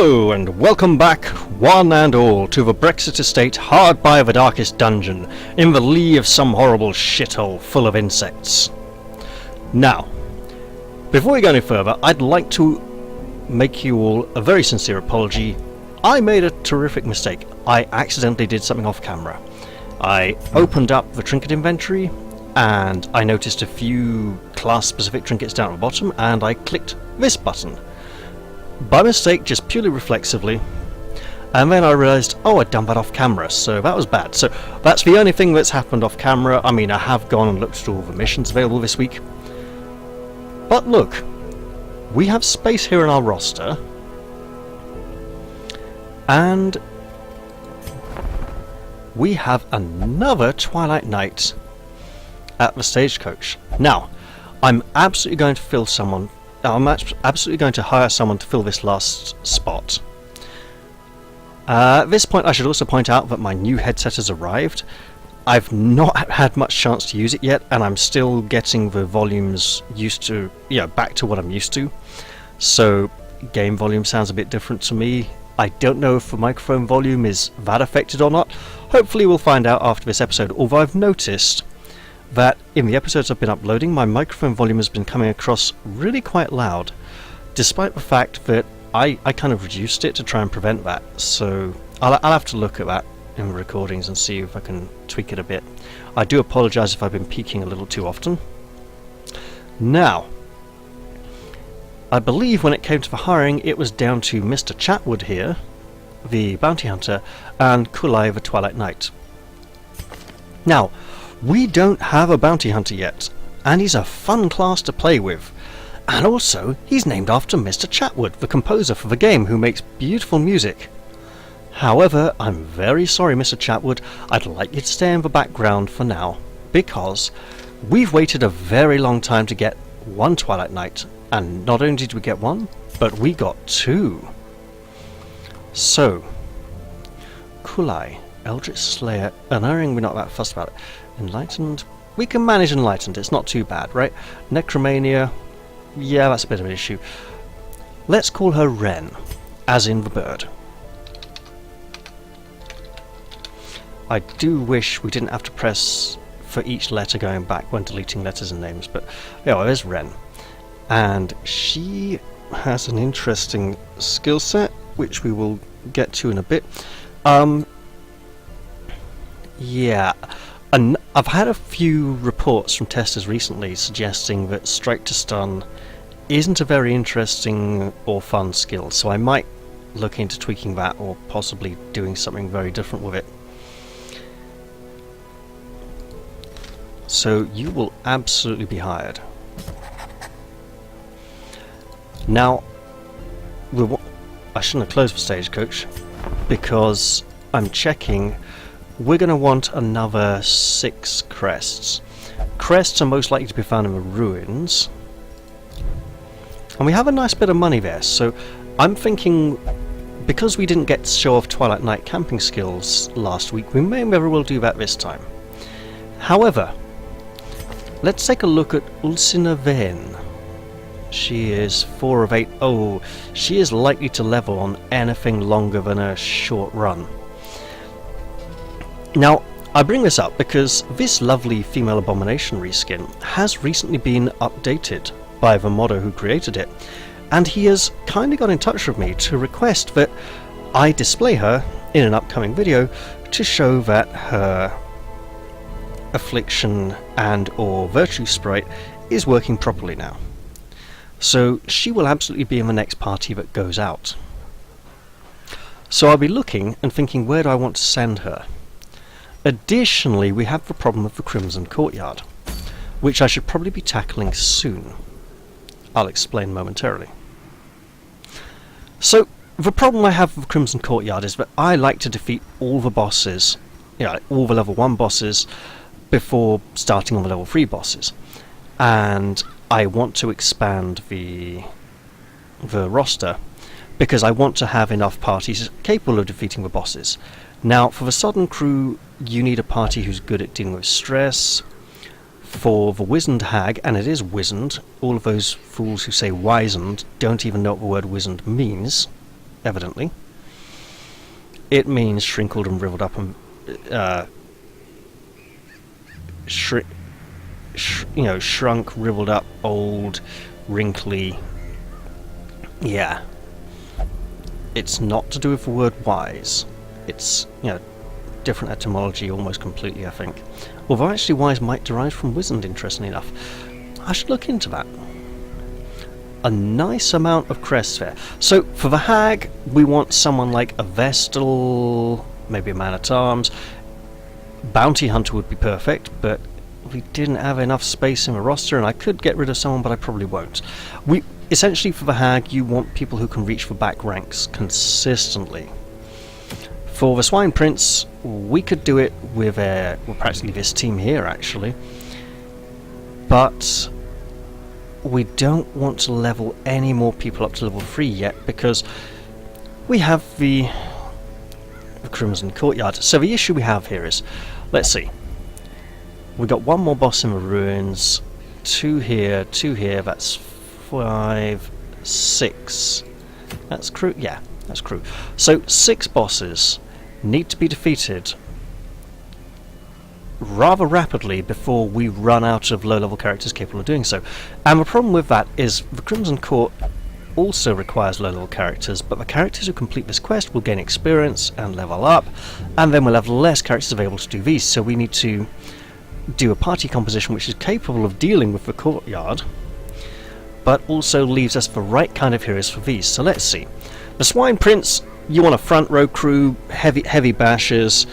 Hello and welcome back, one and all, to the Brexit Estate hard by the darkest dungeon, in the lee of some horrible shithole full of insects. Now, before we go any further, I'd like to make you all a very sincere apology. I made a terrific mistake. I accidentally did something off camera. I opened up the trinket inventory and I noticed a few class-specific trinkets down at the bottom, and I clicked this button. By mistake, just purely reflexively, and then I realised, oh, I'd done that off camera, so that was bad. So that's the only thing that's happened off camera. I mean, I have gone and looked at all the missions available this week. But look, we have space here in our roster, and we have another Twilight Night at the Stagecoach. Now, I'm absolutely going to fill someone. I'm absolutely going to hire someone to fill this last spot. At this point I should also point out that my new headset has arrived. I've not had much chance to use it yet, and I'm still getting the volumes used to, back to what I'm used to. So game volume sounds a bit different to me. I don't know if the microphone volume is that affected or not. Hopefully we'll find out after this episode, although I've noticed that in the episodes I've been uploading, my microphone volume has been coming across really quite loud, despite the fact that I kind of reduced it to try and prevent that. So I'll have to look at that in the recordings and see if I can tweak it a bit. I do apologise if I've been peaking a little too often. Now, I believe when it came to the hiring, it was down to Mr. Chatwood here, the bounty hunter, and Kulai the Twilight Knight. Now, we don't have a bounty hunter yet, and he's a fun class to play with. And also, he's named after Mr. Chatwood, the composer for the game, who makes beautiful music. However, I'm very sorry, Mr. Chatwood, I'd like you to stay in the background for now, because we've waited a very long time to get one Twilight Night, and not only did we get one, but we got two. So, Kulai, Eldritch Slayer, Unerring, we're not that fussed about it. Enlightened, we can manage Enlightened, it's not too bad, right? Necromania, yeah, that's a bit of an issue. Let's call her Wren, as in the bird. I do wish we didn't have to press for each letter going back when deleting letters and names, but yeah, there's Wren. And she has an interesting skill set, which we will get to in a bit. Yeah. And I've had a few reports from testers recently suggesting that Strike to Stun isn't a very interesting or fun skill, so I might look into tweaking that or possibly doing something very different with it. So you will absolutely be hired. Now, I shouldn't have closed the Stagecoach because I'm checking. We're going to want another 6 crests. Crests are most likely to be found in the ruins. And we have a nice bit of money there, so I'm thinking, because we didn't get to show off Twilight Night camping skills last week, we may very well do that this time. However, let's take a look at Ulsina Vane. She is 4 of 8. Oh, she is likely to level on anything longer than a short run. Now, I bring this up because this lovely female abomination reskin has recently been updated by the modder who created it, and he has kindly got in touch with me to request that I display her in an upcoming video to show that her affliction and or virtue sprite is working properly now. So she will absolutely be in the next party that goes out. So I'll be looking and thinking, where do I want to send her? Additionally, we have the problem of the Crimson Courtyard, which I should probably be tackling soon. I'll explain momentarily. So, the problem I have with the Crimson Courtyard is that I like to defeat all the bosses, all the level 1 bosses, before starting on the level 3 bosses. And I want to expand the roster, because I want to have enough parties capable of defeating the bosses. Now, for the Sodden crew, you need a party who's good at dealing with stress. For the Wizened Hag, and it is wizened, all of those fools who say wizened don't even know what the word wizened means. evidently. It means shrinkled and riveled up and shrunk, riveled up, old, wrinkly. Yeah. It's not to do with the word wise. It's, different etymology almost completely, I think. Although actually wise might derive from wizened, interestingly enough. I should look into that. A nice amount of crests there. So for the hag, we want someone like a Vestal, maybe a man-at-arms. Bounty hunter would be perfect, but we didn't have enough space in the roster, and I could get rid of someone, but I probably won't. Essentially for the hag, you want people who can reach the back ranks consistently. For the Swine Prince, we could do it with practically this team here, actually. But we don't want to level any more people up to level 3 yet, because we have the Crimson Courtyard. So the issue we have here is, let's see, we got one more boss in the ruins, 2 here, that's 5, 6. That's crew, yeah, that's crew. So 6 bosses need to be defeated rather rapidly before we run out of low-level characters capable of doing so. And the problem with that is the Crimson Court also requires low-level characters, but the characters who complete this quest will gain experience and level up, and then we'll have less characters available to do these, so we need to do a party composition which is capable of dealing with the courtyard, but also leaves us the right kind of heroes for these. So let's see. The Swine Prince, you want a front row crew, heavy bashers,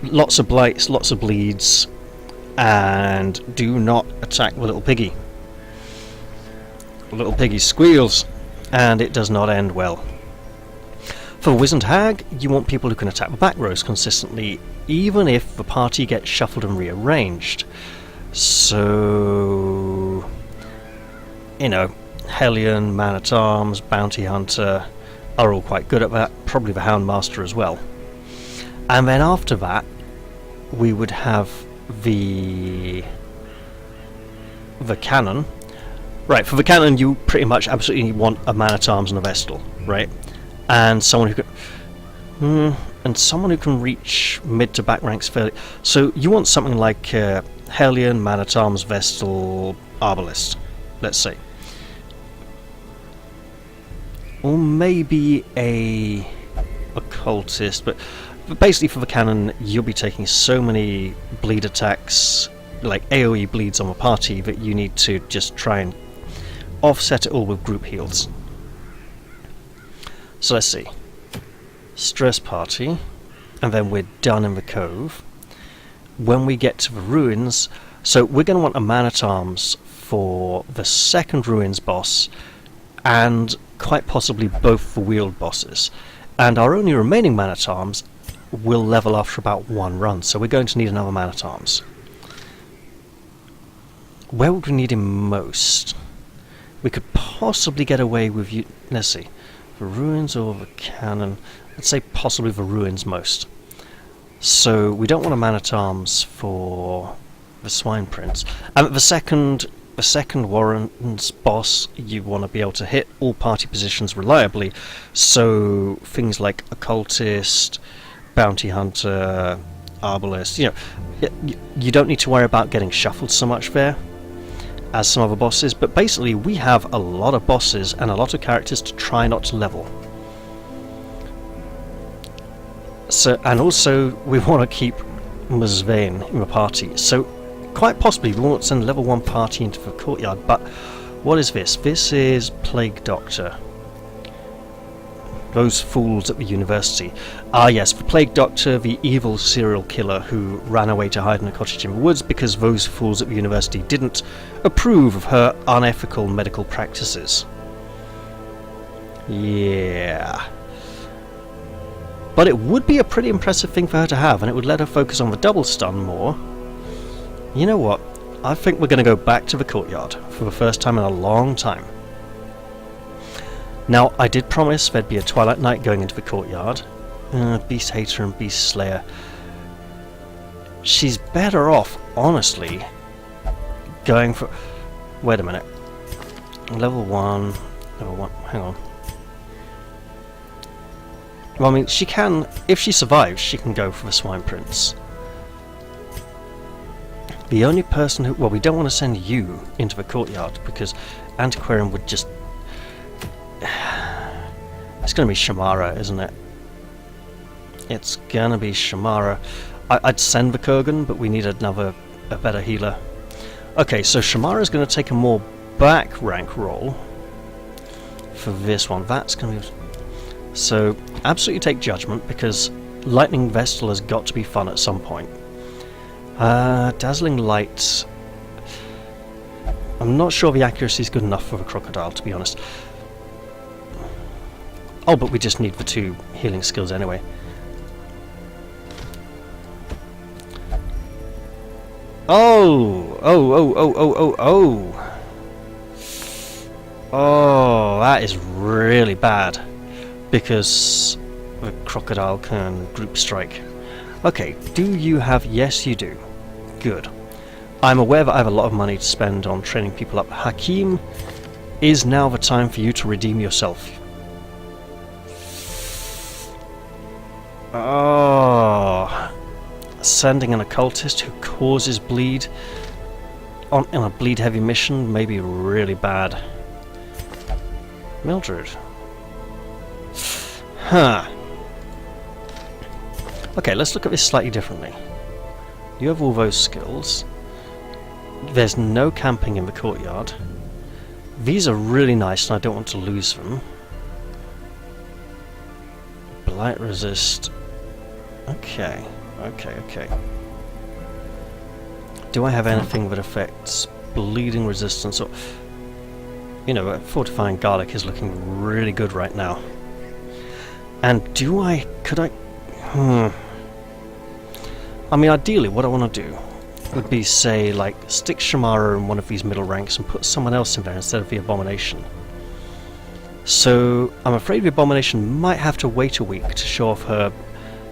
lots of blights, lots of bleeds, and do not attack the little piggy. The little piggy squeals, and it does not end well. For Wizened Hag, you want people who can attack the back rows consistently, even if the party gets shuffled and rearranged. So, Hellion, Man-at-Arms, Bounty Hunter are all quite good at that, probably the Houndmaster as well. And then after that, we would have the cannon. Right, for the cannon, you pretty much absolutely want a Man-at-Arms and a Vestal, right? And someone who can reach mid to back ranks fairly. So you want something like Hellion, Man-at-Arms, Vestal, Arbalist, let's say. Or maybe a occultist, but basically for the cannon you'll be taking so many bleed attacks, like AoE bleeds on the party, that you need to just try and offset it all with group heals. So let's see. Stress party, and then we're done in the cove. When we get to the ruins, so we're going to want a man-at-arms for the second ruins boss, and quite possibly both the wheeled bosses. And our only remaining man-at-arms will level after about 1 run, so we're going to need another man-at-arms. Where would we need him most? We could possibly get away with let's see, the ruins or the cannon. Let's say possibly the ruins most. So we don't want a man-at-arms for the Swine Prince. And the second Warren's boss, you want to be able to hit all party positions reliably. So things like occultist, bounty hunter, arbalist, you don't need to worry about getting shuffled so much there as some other bosses, but basically we have a lot of bosses and a lot of characters to try not to level. So, and also we want to keep Muzvain in the party, so quite possibly we won't send a level 1 party into the courtyard. But what is this? This is Plague Doctor. Those fools at the university. Ah yes, the Plague Doctor, the evil serial killer who ran away to hide in a cottage in the woods because those fools at the university didn't approve of her unethical medical practices. Yeah. But it would be a pretty impressive thing for her to have, and it would let her focus on the double stun more. You know what? I think we're going to go back to the courtyard for the first time in a long time. Now, I did promise there'd be a Twilight Knight going into the courtyard. Beast Hater and Beast Slayer. She's better off, honestly, going for... Wait a minute. Level 1... hang on. Well, I mean, she can, if she survives, she can go for the Swine Prince. The only person who... Well, we don't want to send you into the courtyard, because Antiquarian would just... It's going to be Shamara, isn't it? It's going to be Shamara. I'd send the Kurgan, but we need a better healer. Okay, so Shamara's going to take a more back rank role for this one. That's going to be... So, absolutely take Judgment, because Lightning Vestal has got to be fun at some point. Dazzling Light... I'm not sure the accuracy is good enough for the Crocodile, to be honest. Oh, but we just need the 2 healing skills anyway. Oh, that is really bad, because the Crocodile can group strike. Okay, do you have... Yes, you do. Good. I'm aware that I have a lot of money to spend on training people up. Hakim, is now the time for you to redeem yourself. Oh... Sending an occultist who causes bleed on a bleed heavy mission may be really bad. Mildred. Huh. Okay, let's look at this slightly differently. You have all those skills. There's no camping in the courtyard. These are really nice and I don't want to lose them. Blight resist. Okay. Okay. Do I have anything that affects bleeding resistance? Or, you know, Fortifying Garlic is looking really good right now. And could I... I mean, ideally, what I want to do would be, say, like, stick Shamara in one of these middle ranks and put someone else in there instead of the Abomination. So, I'm afraid the Abomination might have to wait a week to show off her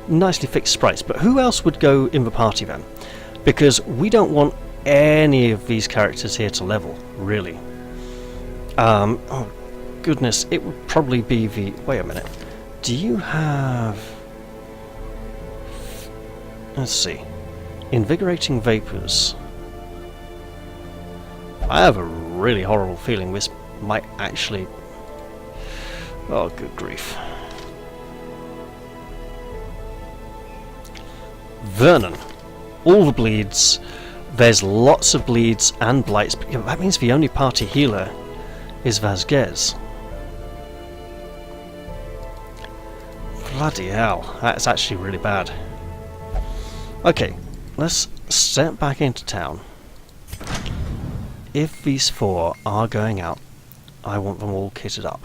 nicely fixed sprites, but who else would go in the party then? Because we don't want any of these characters here to level, really. Oh goodness, it would probably be the... Wait a minute. Do you have... Let's see. Invigorating Vapors. I have a really horrible feeling this might actually... Oh, good grief. Vernon. All the bleeds. There's lots of bleeds and blights. But, that means the only party healer is Vasquez. Bloody hell. That's actually really bad. Okay, let's step back into town. If these 4 are going out, I want them all kitted up.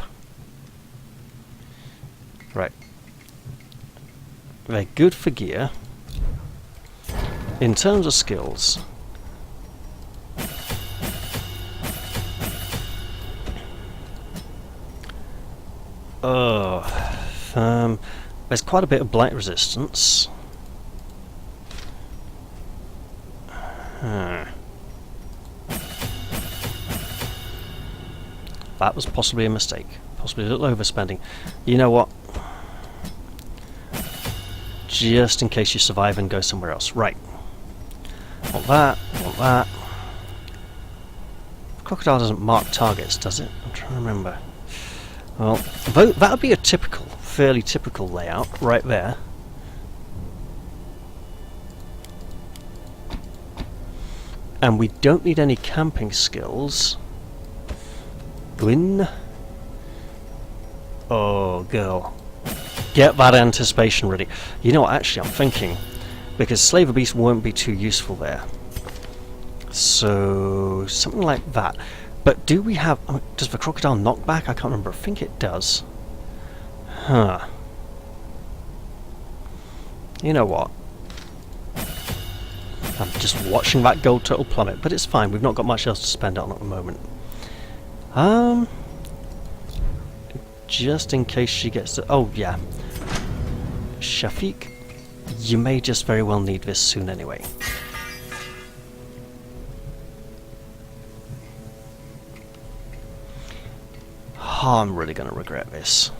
Right. They're good for gear. In terms of skills, there's quite a bit of blight resistance. That was possibly a mistake, possibly a little overspending. You know what? Just in case you survive and go somewhere else. Right. Want that, want that. Crocodile doesn't mark targets, does it? I'm trying to remember. Well, that would be a fairly typical layout, right there. And we don't need any camping skills. Gwyn. Oh, girl. Get that anticipation ready. You know what, actually, I'm thinking... Because Slaver Beast won't be too useful there. So, something like that. But do we have... does the Crocodile knock back? I can't remember. I think it does. Huh. You know what? I'm just watching that gold turtle plummet, but it's fine. We've not got much else to spend on at the moment. Just in case she gets to... Oh, yeah. Shafiq, you may just very well need this soon anyway. Oh, I'm really going to regret this.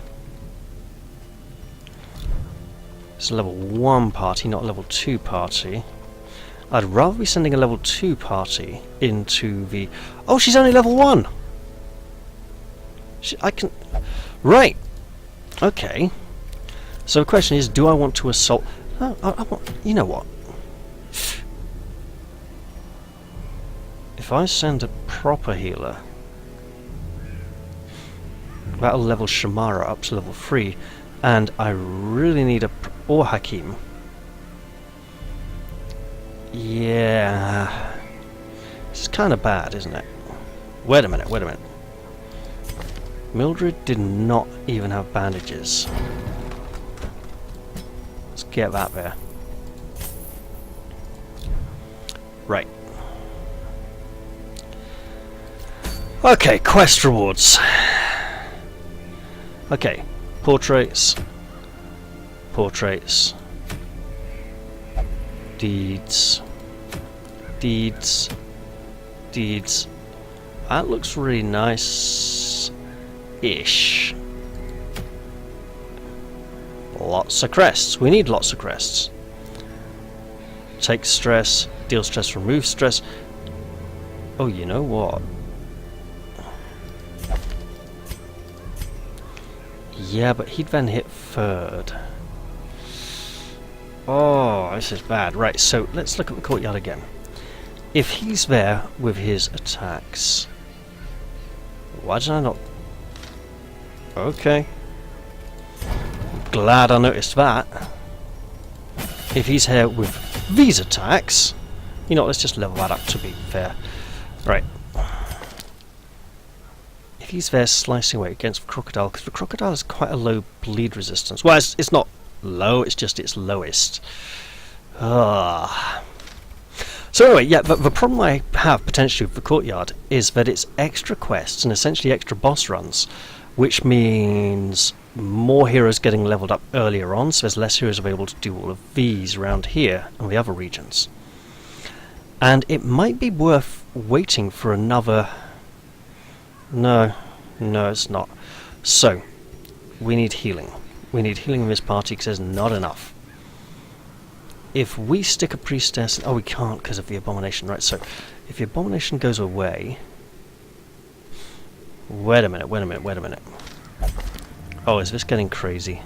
It's a level 1 party, not a level 2 party. I'd rather be sending a level 2 party into the... Oh, she's only level 1! I can... Right! Okay. So the question is, do I want to assault... Oh, I want... You know what? If I send a proper healer... That'll level Shamara up to level 3. And I really need a... Or Hakim. Yeah... This is kind of bad, isn't it? Wait a minute, wait a minute. Mildred did not even have bandages. Let's get that there. Right. Okay, quest rewards. Okay, portraits. Portraits. Deeds. Deeds. Deeds. That looks really nice-ish. Lots of crests. We need lots of crests. Take stress, deal stress, remove stress. Oh, you know what? Yeah, but he'd then hit third. Oh, this is bad. Right, so let's look at the courtyard again. If he's there with his attacks... Why did I not... Okay. Glad I noticed that. If he's here with these attacks... You know, let's just level that up to be fair. Right. If he's there slicing away against the crocodile, because the crocodile has quite a low bleed resistance. Well, it's not low, it's just its lowest. Ah... So anyway, yeah, but the problem I have potentially with the courtyard is that it's extra quests and essentially extra boss runs, which means more heroes getting leveled up earlier on, so there's less heroes available to do all of these around here and the other regions. And it might be worth waiting for another... No, it's not. So, we need healing. We need healing in this party because there's not enough. If we stick a priestess... Oh, we can't because of the abomination. Right, so if the abomination goes away... Wait a minute, wait a minute, wait a minute. Oh, is this getting crazy?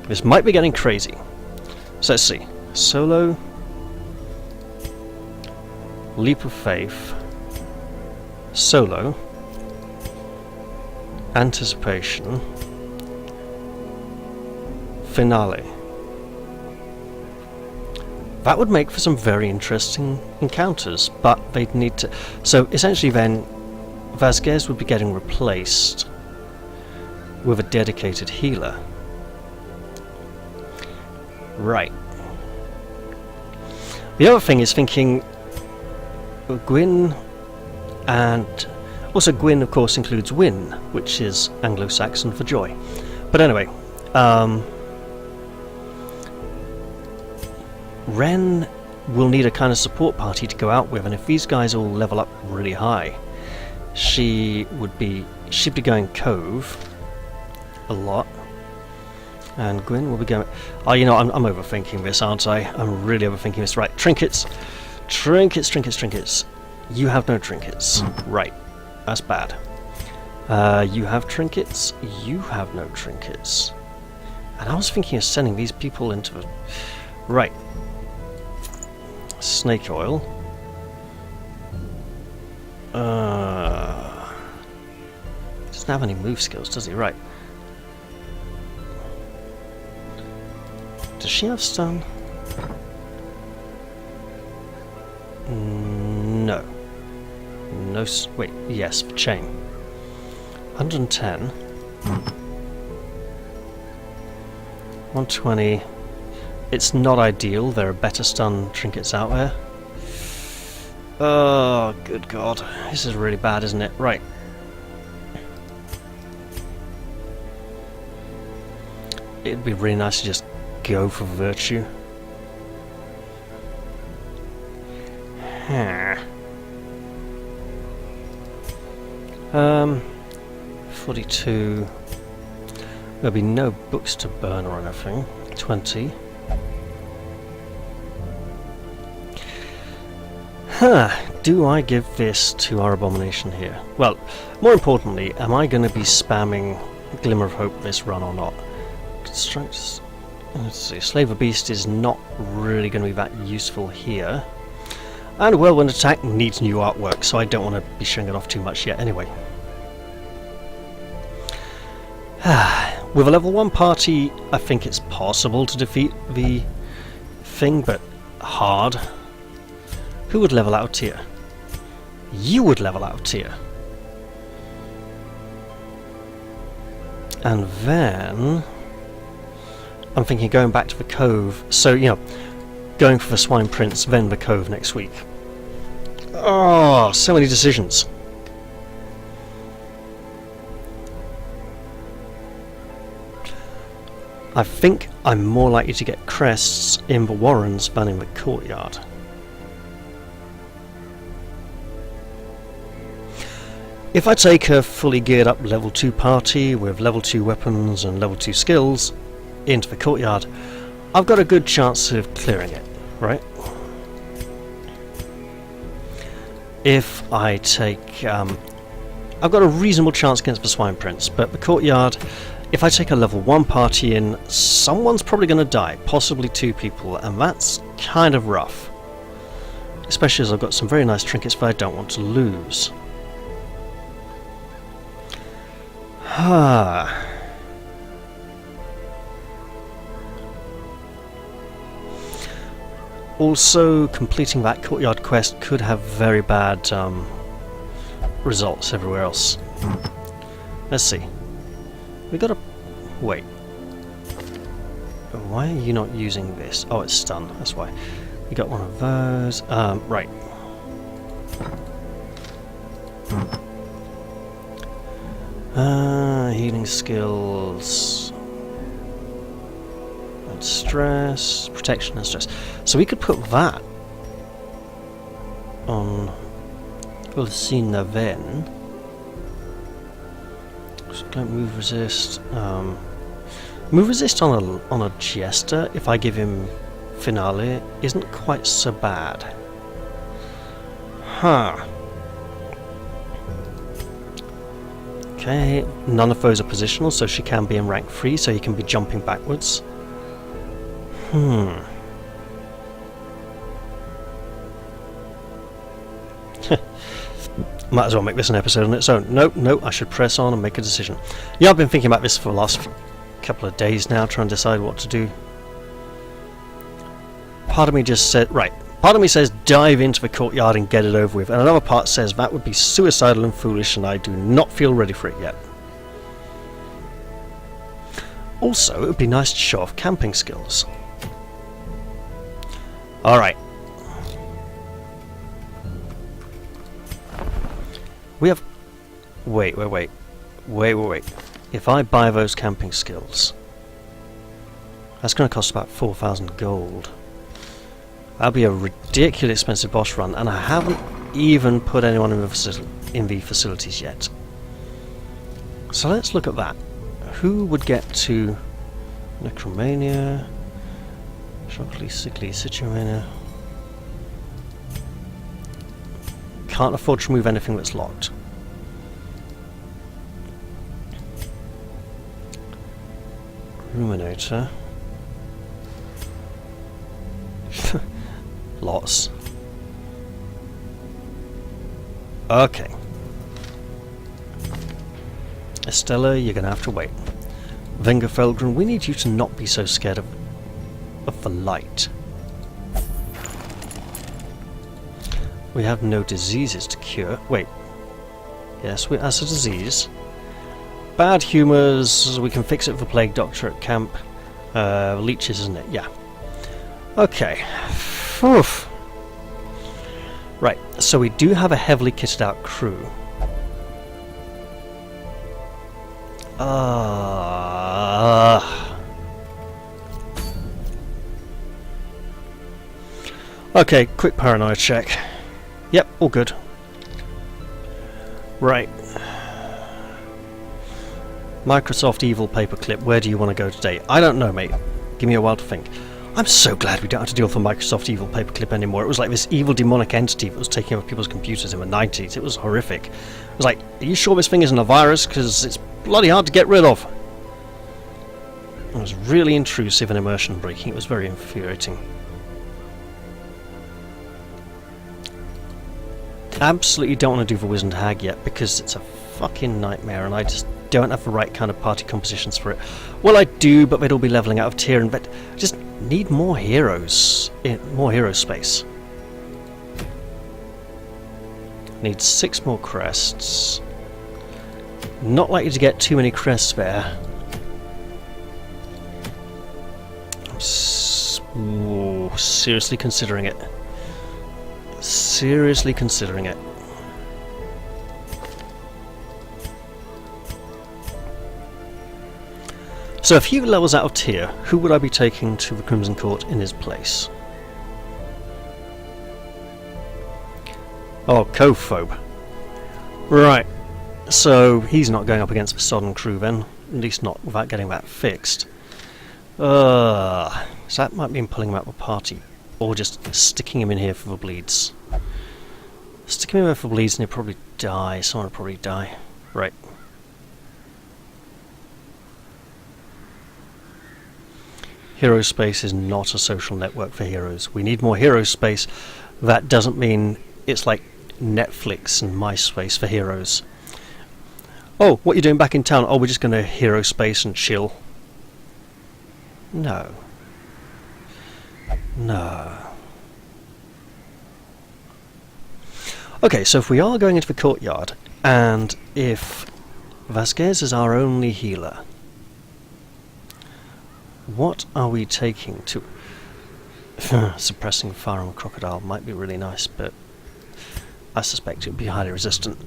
This might be getting crazy. So let's see. Solo... Leap of Faith... Solo... Anticipation... Finale. That would make for some very interesting encounters, but they'd need to... So essentially then, Vasquez would be getting replaced with a dedicated healer. Right. The other thing is thinking Gwyn, and also Gwyn of course includes Win, which is Anglo-Saxon for joy. But anyway, Ren will need a kind of support party to go out with, and if these guys all level up really high, she'd be going Cove a lot, and Gwyn will be going... Oh, you know, I'm overthinking this, aren't I? I'm really overthinking this. Right, trinkets. Trinkets, trinkets, trinkets. You have no trinkets. Right, that's bad. You have trinkets. You have no trinkets. And I was thinking of sending these people into the... Right. Snake oil. Doesn't have any move skills, does he? Right. Does she have stun? No. No. Wait. Yes. Chain. 110. 120. It's not ideal. There are better stun trinkets out there. Oh, good God. This is really bad, isn't it? Right. It'd be really nice to just go for virtue. 42. There'll be no books to burn or anything. 20. Do I give this to our abomination here? Well, more importantly, am I going to be spamming Glimmer of Hope this run or not? Construct. Let's see. Slaver Beast is not really going to be that useful here. And Whirlwind Attack needs new artwork, so I don't want to be showing it off too much yet anyway. With a level 1 party, I think it's possible to defeat the thing, but hard. Who would level out here? You would level out here. And then I'm thinking going back to the Cove, so you know, going for the Swine Prince, then the Cove next week. Oh, so many decisions. I think I'm more likely to get crests in the Warrens than in the Courtyard. If I take a fully geared up level 2 party with level 2 weapons and level 2 skills into the Courtyard, I've got a good chance of clearing it, right? If I take... I've got a reasonable chance against the Swine Prince, but the Courtyard, if I take a level 1 party in, someone's probably going to die, possibly 2 people, and that's kind of rough. Especially as I've got some very nice trinkets that I don't want to lose. Also, completing that Courtyard quest could have very bad results everywhere else. Let's see. We gotta... wait. Why are you not using this? Oh, it's stun, that's why. We got one of those. Right. Healing skills. And stress. Protection and stress. So we could put that on Ulcina then. So don't move resist. Move resist on a Jester, if I give him Finale, isn't quite so bad. Okay, none of those are positional, so she can be in rank 3, so he can be jumping backwards. Might as well make this an episode on its own. No, I should press on and make a decision. Yeah, I've been thinking about this for the last couple of days now, trying to decide what to do. Part of me just said, right, part of me says dive into the Courtyard and get it over with, and another part says that would be suicidal and foolish and I do not feel ready for it yet. Also, it would be nice to show off camping skills. Alright. We have... Wait. If I buy those camping skills, that's going to cost about 4,000 gold. That'll be a ridiculously expensive boss run, and I haven't even put anyone in the facilities yet. So let's look at that. Who would get to Necromania, Shockly, Sickly, Citromania? Can't afford to remove anything that's locked. Ruminator. Lots. Okay. Estella, you're gonna have to wait. Venga Felgren, we need you to not be so scared of the light. We have no diseases to cure. Wait. Yes, that's a disease. Bad humours, we can fix it for Plague Doctor at camp. Leeches, isn't it? Yeah. Okay. Oof. Right, so we do have a heavily kitted out crew. Okay, quick paranoia check. Yep, all good. Right. Microsoft Evil Paperclip, where do you want to go today? I don't know, mate. Give me a while to think. I'm so glad we don't have to deal with the Microsoft Evil Paperclip anymore. It was like this evil demonic entity that was taking over people's computers in the 90s. It was horrific. It was like, are you sure this thing isn't a virus? Because it's bloody hard to get rid of. It was really intrusive and immersion breaking. It was very infuriating. Absolutely don't want to do the Wizened Hag yet because it's a fucking nightmare and I just don't have the right kind of party compositions for it. Well, I do, but they'd all be leveling out of tier, and but just need more heroes, more hero space. Need 6 more crests. Not likely to get too many crests there. I'm seriously considering it. Seriously considering it. So a few levels out of tier, who would I be taking to the Crimson Court in his place? Oh, Cophobe. Right, so he's not going up against the Sodden crew then, at least not without getting that fixed. So that might mean pulling him out of the party, or just sticking him in here for the bleeds. Stick him in there for the bleeds and he'll probably die, someone will probably die. Right. Hero space is not a social network for heroes. We need more hero space. That doesn't mean it's like Netflix and MySpace for heroes. Oh, what are you doing back in town? Oh, we're just going to hero space and chill. No. No. Okay, so if we are going into the courtyard, and if Vasquez is our only healer, what are we taking to... Suppressing fire on Crocodile might be really nice, but I suspect it would be highly resistant.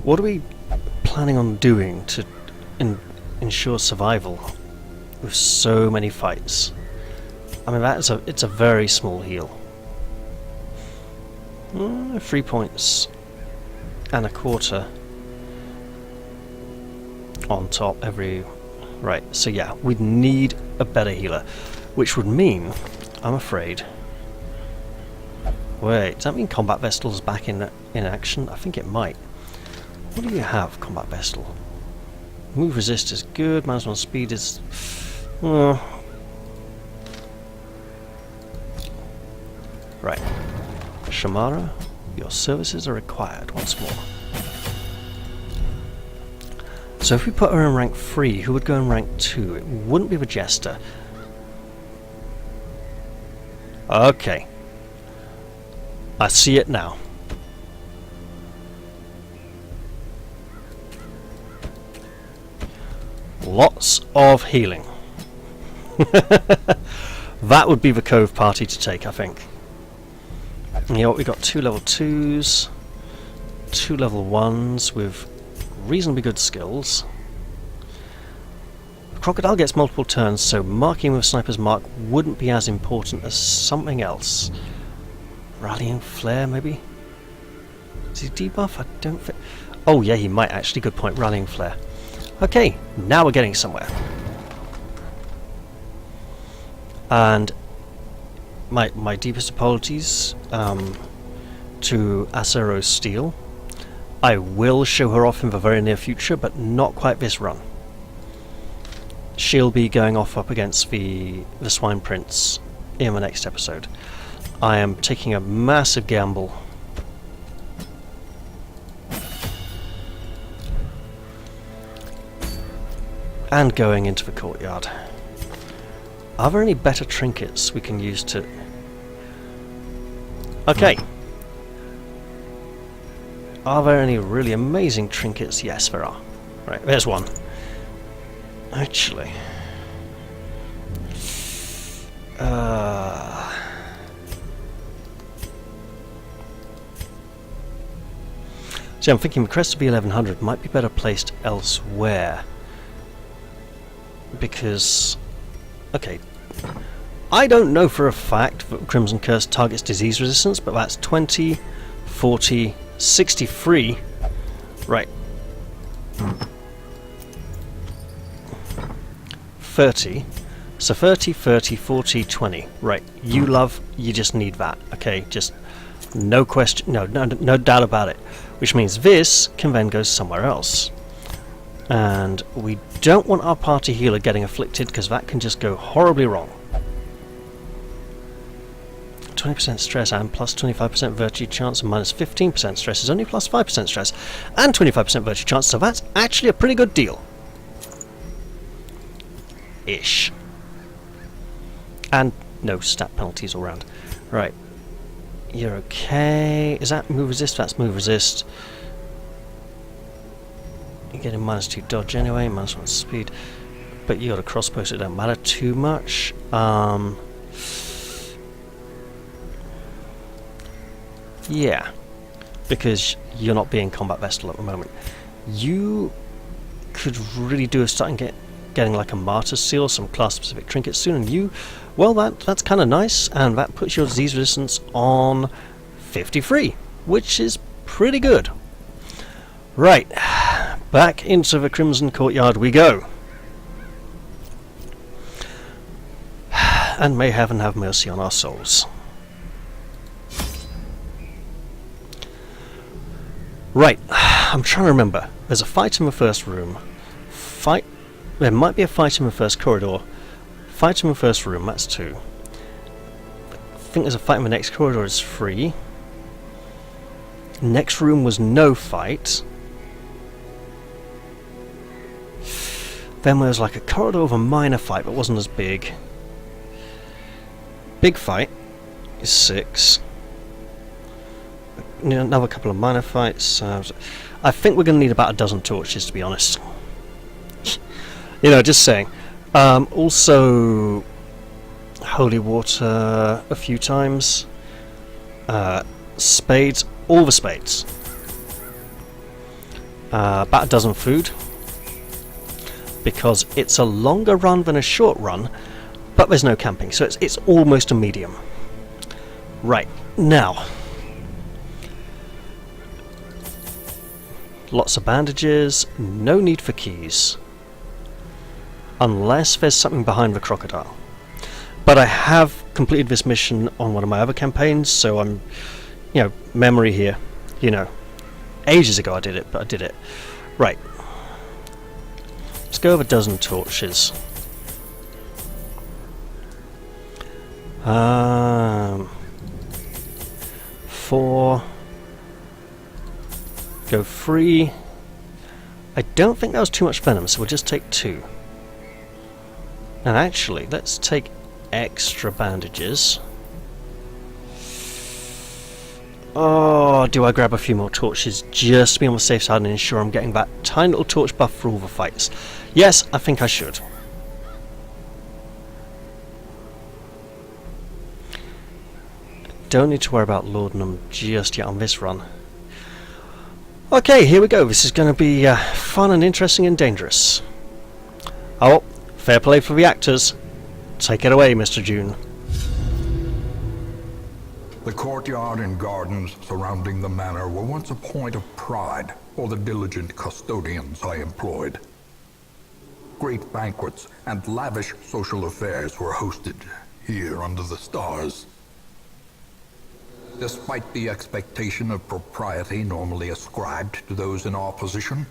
What are we planning on doing to ensure survival with so many fights? I mean, it's a very small heal. 3 points and a quarter on top every... Right, so yeah, we'd need a better healer, which would mean, I'm afraid... Wait, does that mean Combat Vestal's back in action? I think it might. What do you have, Combat Vestal? Move resist is good, management speed is... Right. Shamara, your services are required once more. So if we put her in rank 3, who would go in rank 2? It wouldn't be the Jester. Okay. I see it now. Lots of healing. That would be the Cove party to take, I think. You know what, we got 2 level 2s, 2 level 1s with reasonably good skills. Crocodile gets multiple turns, so marking with Sniper's Mark wouldn't be as important as something else. Rallying Flare, maybe? Does he debuff? I don't think... Oh yeah, he might actually. Good point, Rallying Flare. Okay, now we're getting somewhere. And my deepest apologies to Acero's Steel. I will show her off in the very near future, but not quite this run. She'll be going off up against the Swine Prince in the next episode. I am taking a massive gamble. And going into the courtyard. Are there any better trinkets we can use to... Okay. Are there any really amazing trinkets? Yes, there are. Right, there's one. Actually... See, I'm thinking the Crest of the 1100 might be better placed elsewhere. Because... Okay. I don't know for a fact that Crimson Curse targets disease resistance, but that's 20, 40, 63. Right. 30. So 30, 30, 40, 20. Right, you love, you just need that. Okay, just no question, no doubt about it. Which means this can then go somewhere else. And we don't want our party healer getting afflicted, because that can just go horribly wrong. 20% stress and plus 25% virtue chance, and minus 15% stress is only plus 5% stress and 25% virtue chance, so that's actually a pretty good deal. Ish. And no stat penalties all round. Right. You're okay. Is that move resist? That's move resist. You're getting minus 2 dodge anyway, minus 1 speed. But you got a crossbow, so it don't matter too much. Yeah. Because you're not being combat vestal at the moment. You could really do a starting getting like a martyr seal, some class specific trinkets soon, and you, well, that's kind of nice, and that puts your disease resistance on 53, which is pretty good. Right, back into the Crimson Courtyard we go. And may heaven have mercy on our souls. Right, I'm trying to remember. There's a fight in the first room. There might be a fight in the first corridor. Fight in the first room, that's 2. I think there's a fight in the next corridor, it's 3. Next room was no fight. Then there was like a corridor of a minor fight, but wasn't as big. Big fight is 6. Another couple of minor fights. I think we're going to need about a dozen torches, to be honest. You know, just saying. Also, holy water a few times. Spades, all the spades. About a dozen food. Because it's a longer run than a short run, but there's no camping, so it's almost a medium. Right, now. Lots of bandages, no need for keys. Unless there's something behind the crocodile. But I have completed this mission on one of my other campaigns, so I'm, you know, memory here. You know, ages ago I did it, but I did it. Right. Let's go over a dozen torches. 4. Go 3. I don't think that was too much venom, so we'll just take 2. And actually, let's take extra bandages. Oh, do I grab a few more torches just to be on the safe side and ensure I'm getting that tiny little torch buff for all the fights? Yes, I think I should. Don't need to worry about laudanum just yet on this run. Okay, here we go. This is going to be fun and interesting and dangerous. Oh, fair play for the actors. Take it away, Mr. June. The courtyard and gardens surrounding the manor were once a point of pride for the diligent custodians I employed. Great banquets and lavish social affairs were hosted here under the stars. Despite the expectation of propriety normally ascribed to those in our position,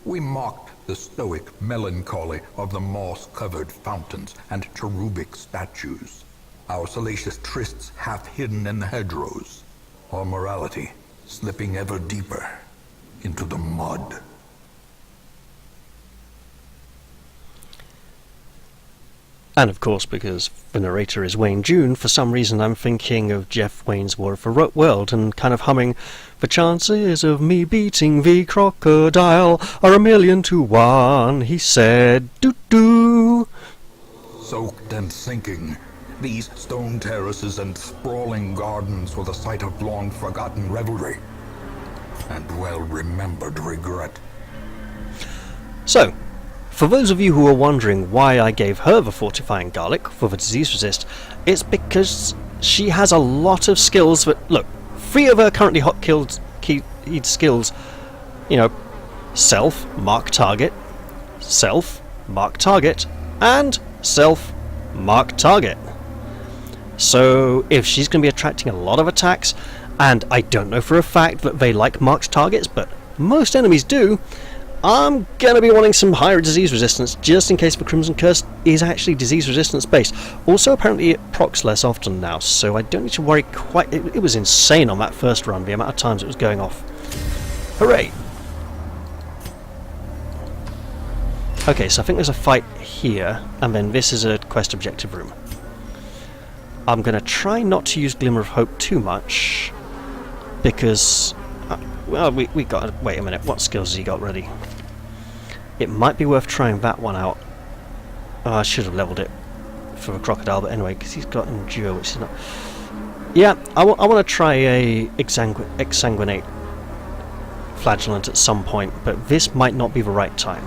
we mocked the stoic melancholy of the moss-covered fountains and cherubic statues, our salacious trysts half hidden in the hedgerows, our morality slipping ever deeper into the mud. And of course, because the narrator is Wayne June, for some reason I'm thinking of Jeff Wayne's War of the World and kind of humming, "The chances of me beating the crocodile are 1,000,000 to 1, he said, doo-doo." Soaked and sinking, these stone terraces and sprawling gardens were the site of long-forgotten revelry and well-remembered regret. So, for those of you who are wondering why I gave her the fortifying garlic for the disease resist, it's because she has a lot of skills that, look, 3 of her currently hot-killed keyed skills, you know, self, mark target, and self mark target. So if she's going to be attracting a lot of attacks, and I don't know for a fact that they like marked targets, but most enemies do, I'm going to be wanting some higher disease resistance, just in case the Crimson Curse is actually disease resistance based. Also, apparently it procs less often now, so I don't need to worry quite. It was insane on that first run, the amount of times it was going off. Hooray! Okay, so I think there's a fight here, and then this is a quest objective room. I'm going to try not to use Glimmer of Hope too much, because... well, we got... wait a minute, what skills has he got ready? It might be worth trying that one out. Oh, I should have leveled it for a crocodile, but anyway, because he's got Endure, which is not... yeah, I want to try a Exsanguinate Flagellant at some point, but this might not be the right time.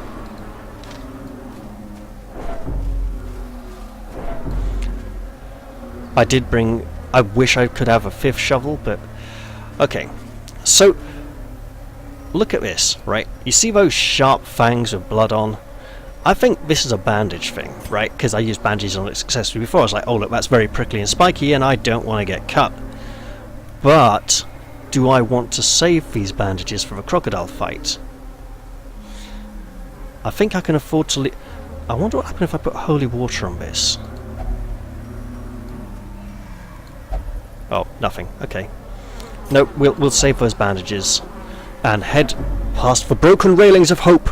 I did bring... I wish I could have a 5th shovel, but... okay, so... look at this, right? You see those sharp fangs with blood on? I think this is a bandage thing, right? Because I used bandages on it successfully before. I was like, oh look, that's very prickly and spiky, and I don't want to get cut. But... do I want to save these bandages for the crocodile fight? I think I can afford to... I wonder what happens if I put holy water on this. Oh, nothing. Okay. No, we'll save those bandages and head past the broken railings of hope.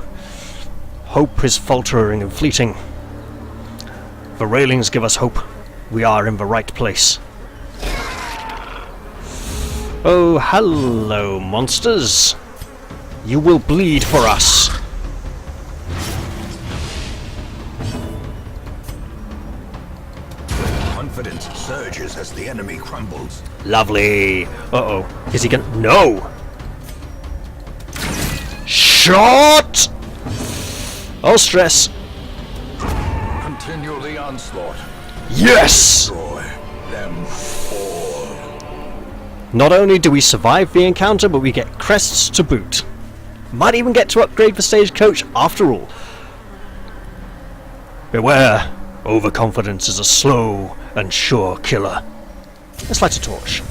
Hope is faltering and fleeting. The railings give us hope. We are in the right place. Oh, hello, monsters. You will bleed for us. Confidence surges as the enemy crumbles. Lovely. Uh-oh. Is he gonna... no! Shot! Oh, stress. Continue the onslaught. Yes! Destroy them all. Not only do we survive the encounter, but we get crests to boot. Might even get to upgrade the stagecoach after all. Beware! Overconfidence is a slow and sure killer. Let's light a torch.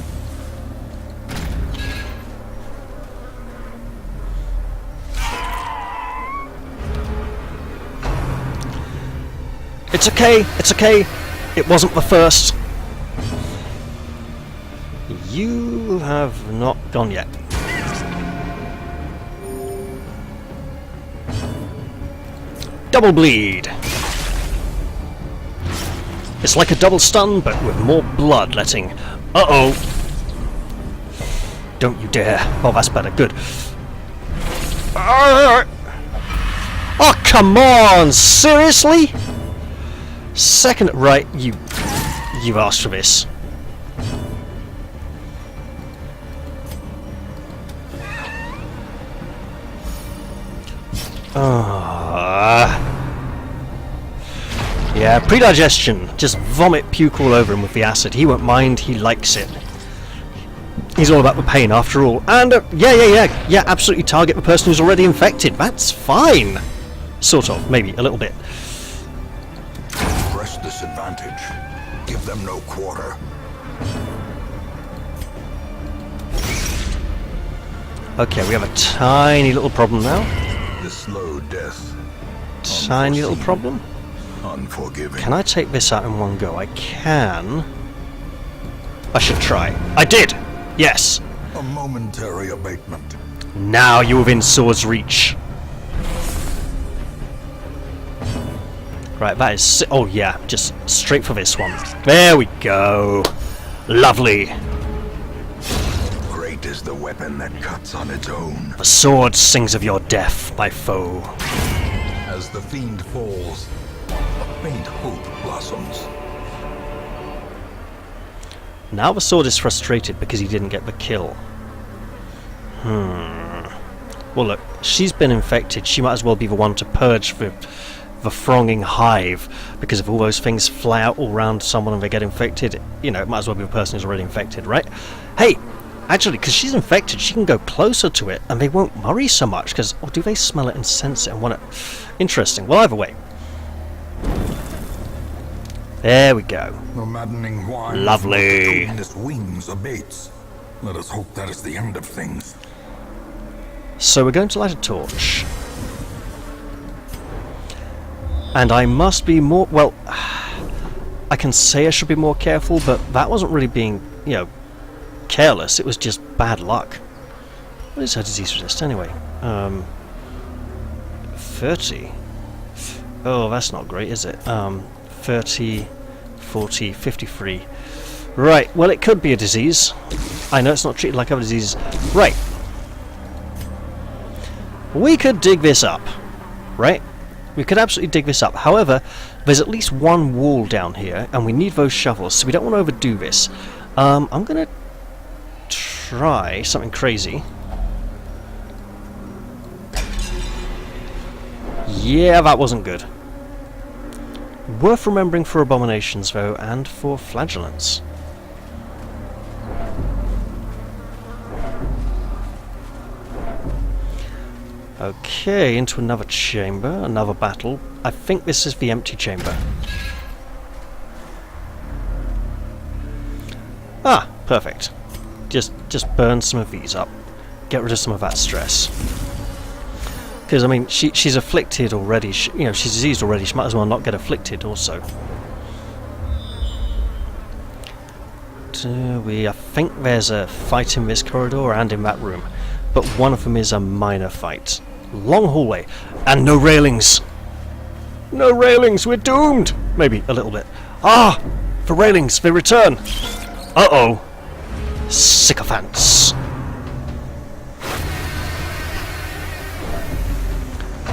It's okay, it's okay. It wasn't the first. You have not gone yet. Double bleed. It's like a double stun, but with more blood letting. Uh-oh. Don't you dare. Oh, that's better. Good. Oh, come on! Seriously? Second... right, you asked for this. Yeah, predigestion. Just vomit puke all over him with the acid. He won't mind, he likes it. He's all about the pain after all. And, yeah, absolutely target the person who's already infected. That's fine. Sort of, maybe, a little bit. Press this advantage. Give them no quarter. Okay, we have a tiny little problem now. The slow death. Tiny little problem. Unforgiving. Can I take this out in one go? I can. I should try. I did! Yes! A momentary abatement. Now you're within sword's reach. Right, that is... oh yeah, just straight for this one. There we go. Lovely. Great is the weapon that cuts on its own. The sword sings of your death, my foe. As the fiend falls, a faint hope blossoms. Now the sword is frustrated because he didn't get the kill. Well look, she's been infected. She might as well be the one to purge the thronging hive, because if all those things fly out all around someone and they get infected, you know, it might as well be the person who's already infected, right? Hey, actually, because she's infected, she can go closer to it and they won't worry so much, because, or do they smell it and sense it and want it? Interesting. Well, either way. There we go. The maddening whine Lovely. of the wings abates. Let us hope that is the end of things. So we're going to light a torch. And I must be more... Well, I can say I should be more careful, but that wasn't really being, you know, careless. It was just bad luck. What is her disease resist anyway? 30. Oh, that's not great, is it? 30, 40, 53. Right, well, it could be a disease. I know it's not treated like other diseases. Right. We could dig this up, right? We could absolutely dig this up. However, there's at least one wall down here, and we need those shovels, so we don't want to overdo this. I'm going to try something crazy. Yeah, that wasn't good. Worth remembering for abominations, though, and for flagellants. Okay, into another chamber, another battle. I think this is the empty chamber. Ah, perfect. Just burn some of these up. Get rid of some of that stress. Because, I mean, she's afflicted already. You know, she's diseased already. She might as well not get afflicted also. I think there's a fight in this corridor and in that room. But one of them is a minor fight. Long hallway. And no railings. No railings. We're doomed. Maybe a little bit. Ah! The railings. They return. Uh-oh. Sycophants.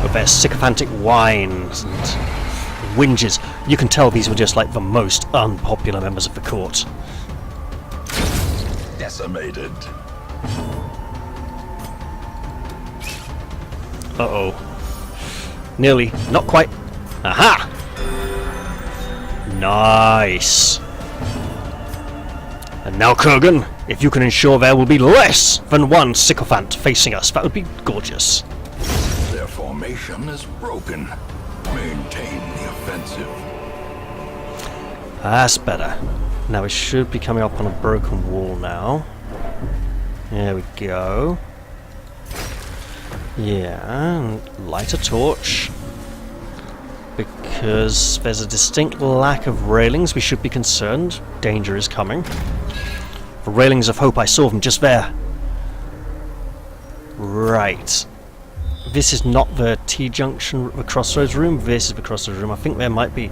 With their sycophantic whines and whinges. You can tell these were just like the most unpopular members of the court. Decimated. Uh-oh. Nearly. Not quite. Aha! Nice. And now, Kurgan, if you can ensure there will be less than one sycophant facing us, that would be gorgeous. Their formation is broken. Maintain the offensive. That's better. Now we should be coming up on a broken wall now. There we go. Yeah, and light a torch. Because there's a distinct lack of railings, we should be concerned. Danger is coming. The railings of hope, I saw them just there. Right. This is not the T-junction, the crossroads room. This is the crossroads room. I think there might be...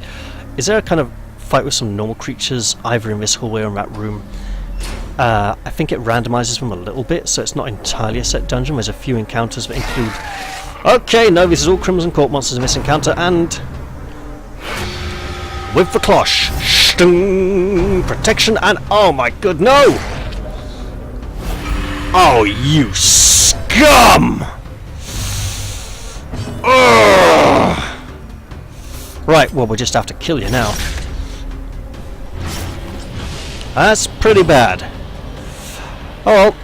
Is there a kind of fight with some normal creatures, either in this hallway or in that room? I think it randomizes them a little bit, so it's not entirely a set dungeon. There's a few encounters that include... Okay, no, this is all Crimson Court monsters in this encounter, and... With the cloche! Stung! Protection and... Oh my god, no! Oh, you scum! Ugh! Right, well, we'll just have to kill you now. That's pretty bad. Oh well.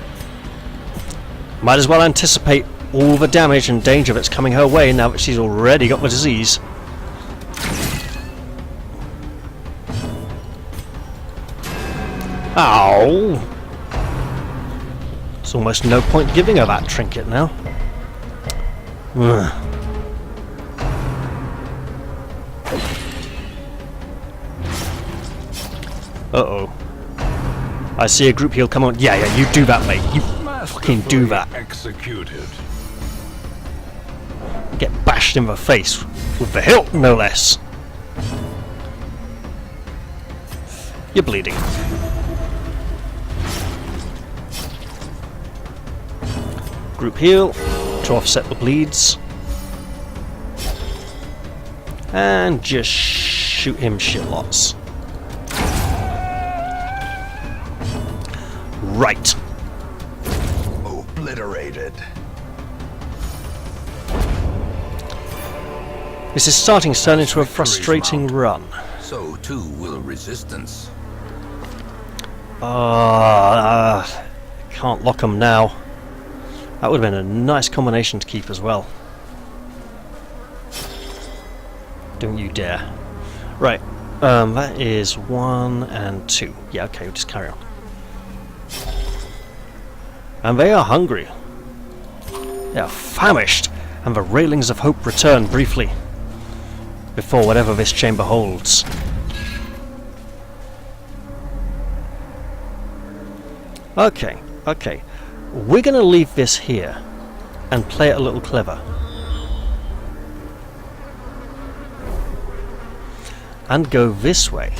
Might as well anticipate all the damage and danger that's coming her way now that she's already got the disease. Ow! There's almost no point giving her that trinket now. Ugh. Uh-oh. I see a group heal, come on. Yeah, you do that, mate. You fucking do that. Executed. Get bashed in the face. With the hilt, no less. You're bleeding. Group heal to offset the bleeds. And just shoot him shit lots. Right. Obliterated. This is starting to turn into a frustrating run. So too will resistance. Can't lock them now. That would have been a nice combination to keep as well. Don't you dare. Right. That is 1 and 2. Yeah, okay, we'll just carry on. And they are hungry. They are famished, and the railings of hope return briefly before whatever this chamber holds. Okay, okay. We're gonna leave this here and play it a little clever. And go this way.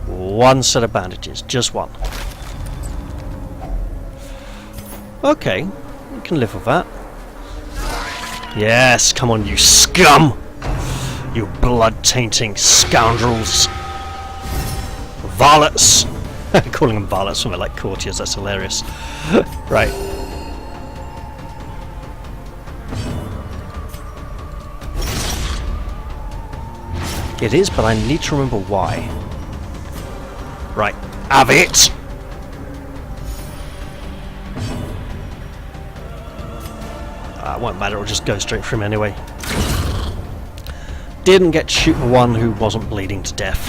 One set of bandages, just one. Okay, we can live with that. Yes, come on, you scum! You blood-tainting scoundrels! Varlets! Calling them varlets when they're like courtiers, that's hilarious. Right. It is, but I need to remember why. Right, have it! It won't matter, it'll just go straight for him anyway. Didn't get to shoot the one who wasn't bleeding to death.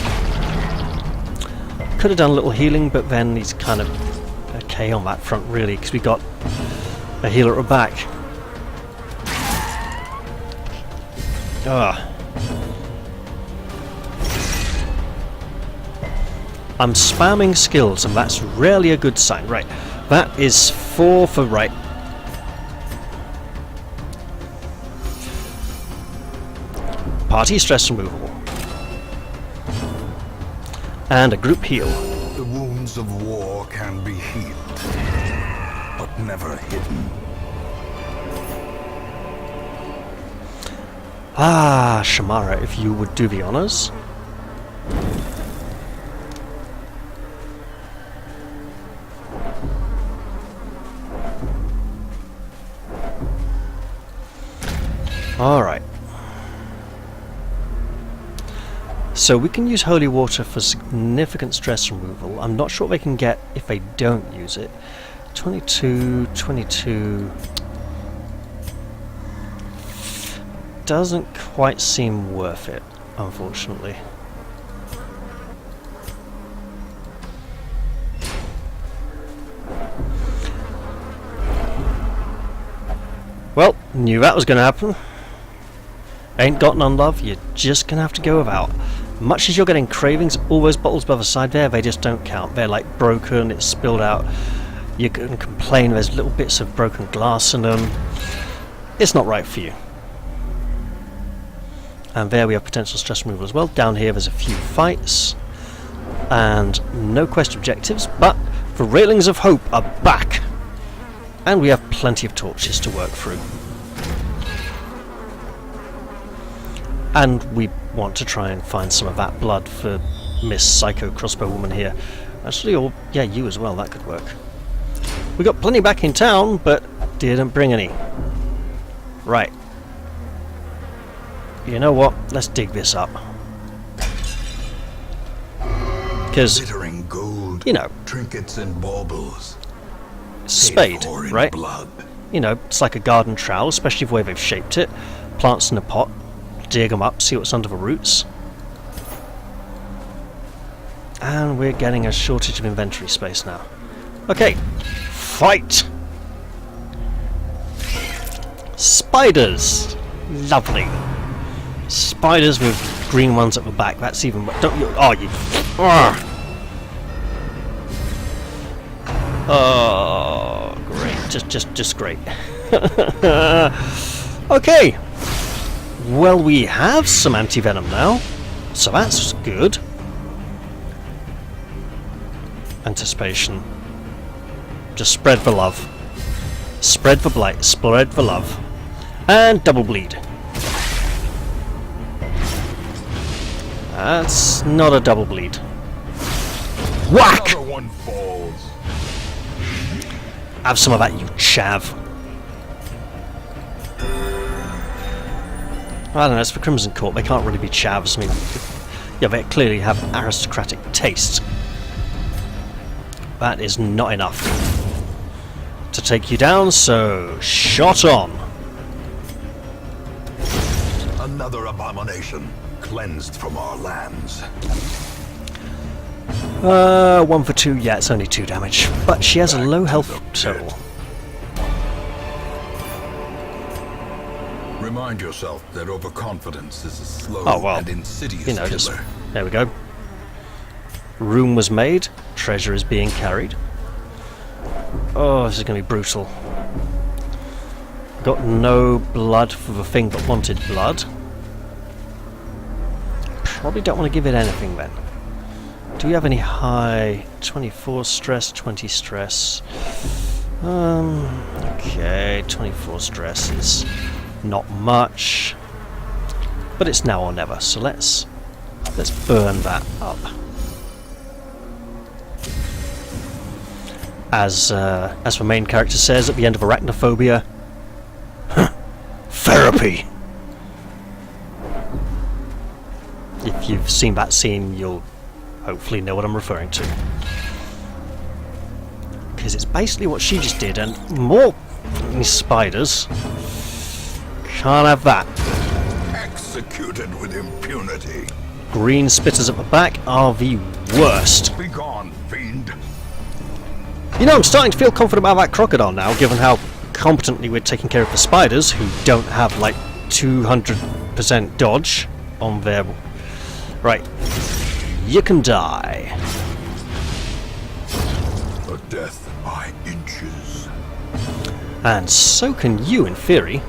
Could have done a little healing, but then he's kind of okay on that front really, because we got a healer at the back. Ugh. I'm spamming skills, and that's rarely a good sign. Right, that is 4 for right. Party stress removal. And a group heal. The wounds of war can be healed, but never hidden. Ah, Shamara, if you would do the honors. Alright. So we can use holy water for significant stress removal. I'm not sure what they can get if they don't use it. 22, 22... doesn't quite seem worth it, unfortunately. Well, knew that was going to happen. Ain't got none, love. You're just going to have to go without. Much as you're getting cravings, all those bottles by the side there, they just don't count. They're like broken, it's spilled out. You can complain there's little bits of broken glass in them. It's not right for you. And there we have potential stress removal as well. Down here there's a few fights. And no quest objectives, but the railings of hope are back. And we have plenty of torches to work through. And we want to try and find some of that blood for Miss Psycho Crossbow Woman here. Actually, or yeah, you as well, that could work. We got plenty back in town, but didn't bring any. Right. You know what? Let's dig this up. Because, Glittering gold, you know, trinkets and baubles. spade, right? Blood. You know, it's like a garden trowel, especially the way they've shaped it. Plants in a pot, dig them up, see what's under the roots. And we're getting a shortage of inventory space now. Okay, fight! Spiders! Lovely. Spiders with green ones at the back, that's even... Don't you... Oh, you... Oh, great. Just great. Okay. Well, we have some anti-venom now, so that's good. Anticipation. Just spread the love. Spread the blight, spread the love. And double bleed. That's not a double bleed. Whack! Another one falls. Have some of that, you chav. I don't know, it's the Crimson Court, they can't really be chavs. I mean, yeah, they clearly have aristocratic taste. That is not enough to take you down, so shot on. another abomination cleansed from our lands. 1 for 2, yeah, it's only 2 damage. But she has a low health total. Remind yourself that overconfidence is a slow and insidious killer. There we go. Room was made. Treasure is being carried. Oh, this is going to be brutal. Got no blood for the thing but wanted blood. Probably don't want to give it anything then. Do we have any high? 24 stress, 20 stress. Okay, 24 stress is not much. But it's now or never, so let's burn that up. As the main character says at the end of Arachnophobia, therapy. If you've seen that scene, you'll hopefully know what I'm referring to. Because it's basically what she just did, and more spiders. Can't have that. Executed with impunity. Green spitters at the back are the worst. Be gone, fiend. You know, I'm starting to feel confident about that crocodile now, given how competently we're taking care of the spiders, who don't have like 200% dodge on their... Right. You can die. A death by inches. And so can you, in theory.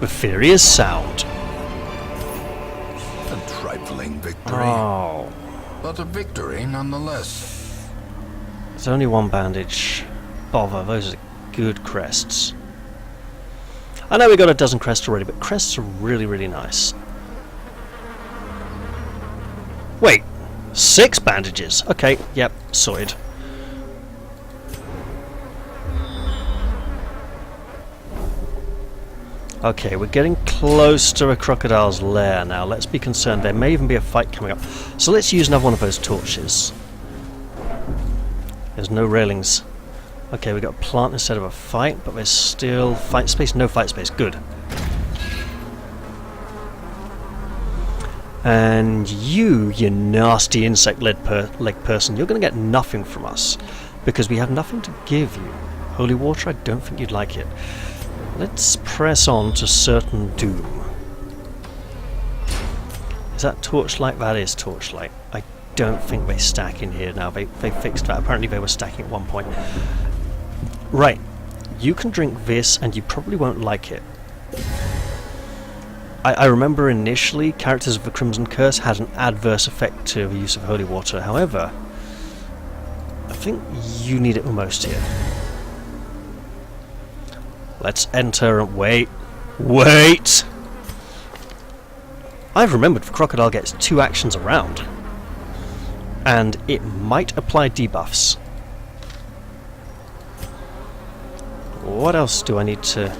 The theory is sound. A trifling victory. Oh. But a victory nonetheless. There's only one bandage. Bother, those are good crests. I know we got a dozen crests already, but crests are really, really nice. Wait, 6 bandages. Okay, yep, sorted. Okay, we're getting close to a crocodile's lair now. Let's be concerned. There may even be a fight coming up. So let's use another one of those torches. There's no railings. Okay, we got a plant instead of a fight, but there's still fight space. No fight space. Good. And you nasty insect-leg person, you're going to get nothing from us because we have nothing to give you. Holy water, I don't think you'd like it. Let's press on to certain doom. Is that torchlight? That is torchlight. I don't think they stack in here now. They fixed that. Apparently they were stacking at one point. Right. You can drink this and you probably won't like it. I remember initially characters of the Crimson Curse had an adverse effect to the use of holy water. However, I think you need it the most here. Let's enter and wait. Wait! I've remembered the crocodile gets 2 actions around. And it might apply debuffs. What else do I need to...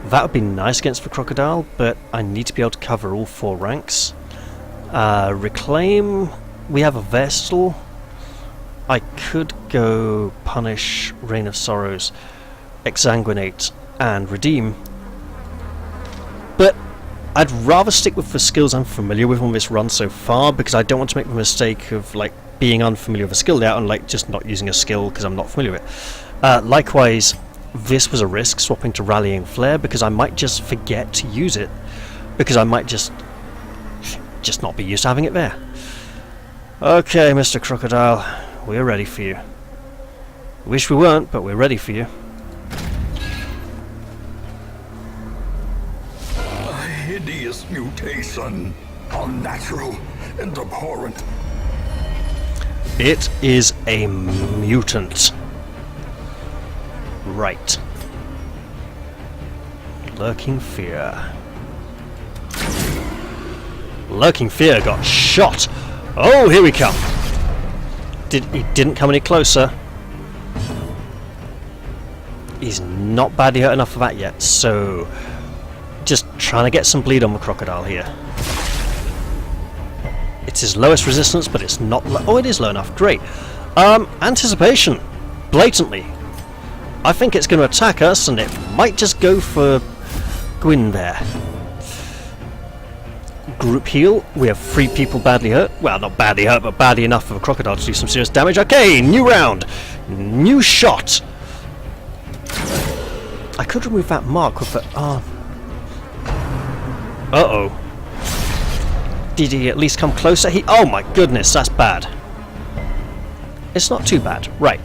That would be nice against the crocodile, but I need to be able to cover all 4 ranks. Reclaim... We have a Vestal. I could go Punish, Reign of Sorrows, Exsanguinate, and Redeem. But I'd rather stick with the skills I'm familiar with on this run so far, because I don't want to make the mistake of like being unfamiliar with a skill layout and like just not using a skill because I'm not familiar with it. Likewise, this was a risk, swapping to Rallying Flare, because I might just forget to use it, because I might just not be used to having it there. Okay, Mr. Crocodile, we're ready for you. Wish we weren't, but we're ready for you. A hideous mutation, unnatural and abhorrent. It is a mutant. Right. Lurking Fear. Lurking Fear got shot. Oh, here we come. He didn't come any closer. He's not badly hurt enough for that yet, so just trying to get some bleed on the crocodile here. It's his lowest resistance, but it's not oh, it is low enough. Great. Anticipation. Blatantly. I think it's going to attack us, and it might just go for Gwyn there. Group heal. We have 3 people badly hurt. Well, not badly hurt, but badly enough for a crocodile to do some serious damage. Okay, new round. New shot. I could remove that mark with the... Uh-oh. Did he at least come closer? Oh my goodness, that's bad. It's not too bad. Right.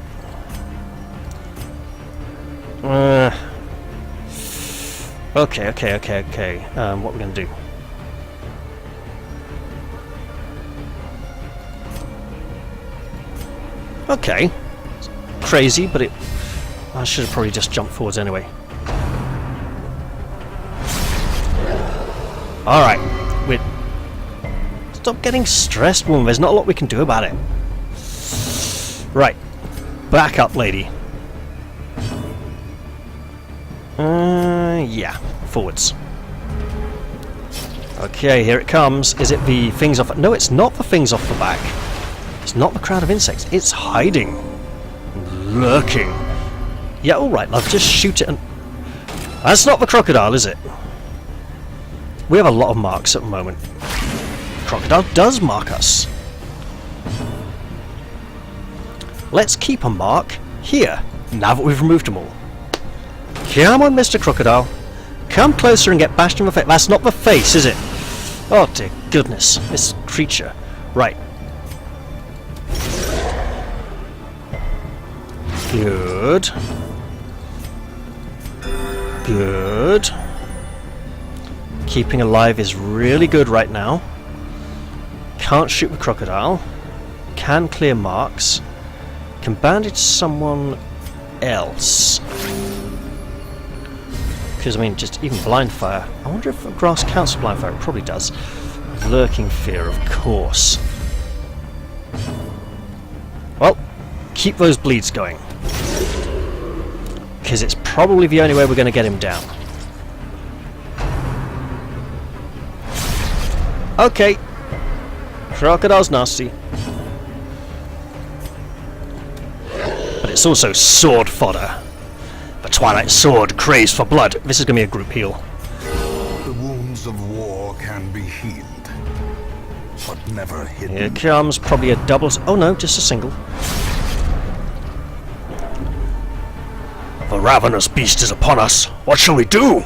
Okay. What are we going to do? Okay. It's crazy, but it... I should have probably just jumped forwards anyway. Alright. Stop getting stressed, woman. There's not a lot we can do about it. Right. Back up, lady. Yeah. Forwards. Okay, here it comes. Is it the things off... No, it's not the things off the back. It's not the crowd of insects. It's hiding. Lurking. Yeah, alright, love. Just shoot it and... That's not the crocodile, is it? We have a lot of marks at the moment. Crocodile does mark us. Let's keep a mark here, now that we've removed them all. Come on, Mr. Crocodile. Come closer and get bashed in the face. That's not the face, is it? Oh, dear goodness. This creature. Right. Good. Good. Keeping alive is really good right now. Can't shoot the crocodile. Can clear marks. Can bandage someone else. Because, I mean, just even blind fire. I wonder if grass counts for blind fire. It probably does. Lurking fear, of course. Well, keep those bleeds going. Because it's probably the only way we're going to get him down. Okay. Crocodile's nasty. But it's also sword fodder. The Twilight Sword craves for blood. This is going to be a group heal. The wounds of war can be healed, but never hidden. Here comes probably a double... Oh no, just a single. The ravenous beast is upon us. What shall we do?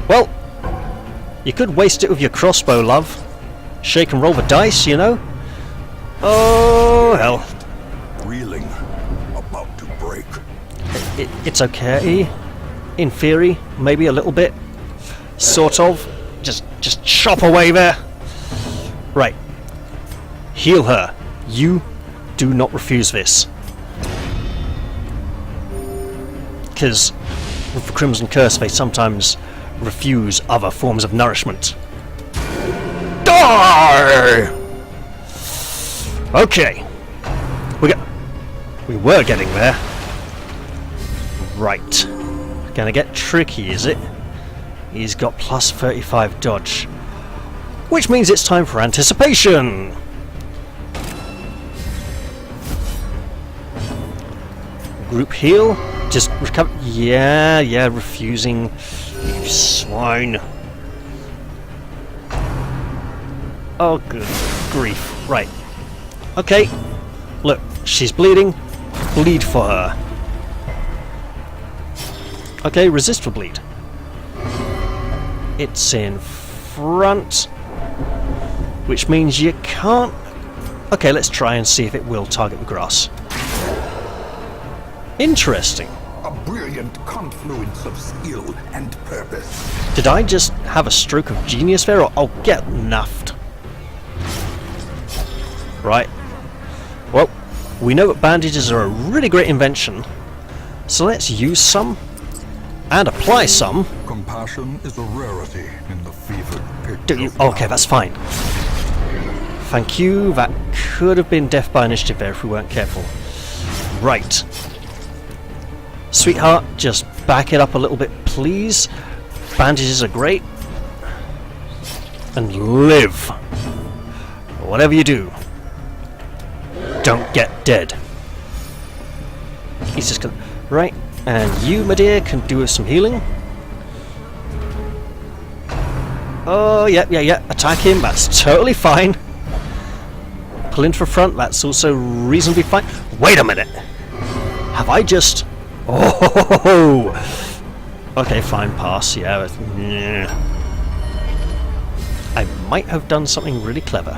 Well, you could waste it with your crossbow, love. Shake and roll the dice, you know. Oh, hell. Reeling, about to break. It's okay. In theory, maybe a little bit. Sort of. Just chop away there. Right. Heal her. You do not refuse this. Because with the Crimson Curse, they sometimes refuse other forms of nourishment. Die! Okay. We were getting there. Right. Gonna get tricky, is it? He's got plus 35 dodge. Which means it's time for anticipation! Group heal. Just recover. Yeah, refusing. You swine. Oh, good grief. Right. Okay. Look, she's bleeding. Bleed for her. Okay, resist for bleed. It's in front. Which means you can't... Okay, let's try and see if it will target the grass. Interesting. A brilliant confluence of skill and purpose. Did I just have a stroke of genius there, or... Oh, get naffed. Right. Well, we know that bandages are a really great invention, so let's use some and apply some. Compassion is a rarity in the fevered pitch. Do you? Okay, that's fine. Thank you. That could have been death by initiative there if we weren't careful. Right. Sweetheart, just back it up a little bit, please. Bandages are great. And live. Whatever you do, don't get dead. He's just gonna... Right. And you, my dear, can do us some healing. Oh, yeah. Attack him, that's totally fine. Pull into the front, that's also reasonably fine. Wait a minute! Have I just... Oh! Okay, fine, pass, yeah. I might have done something really clever.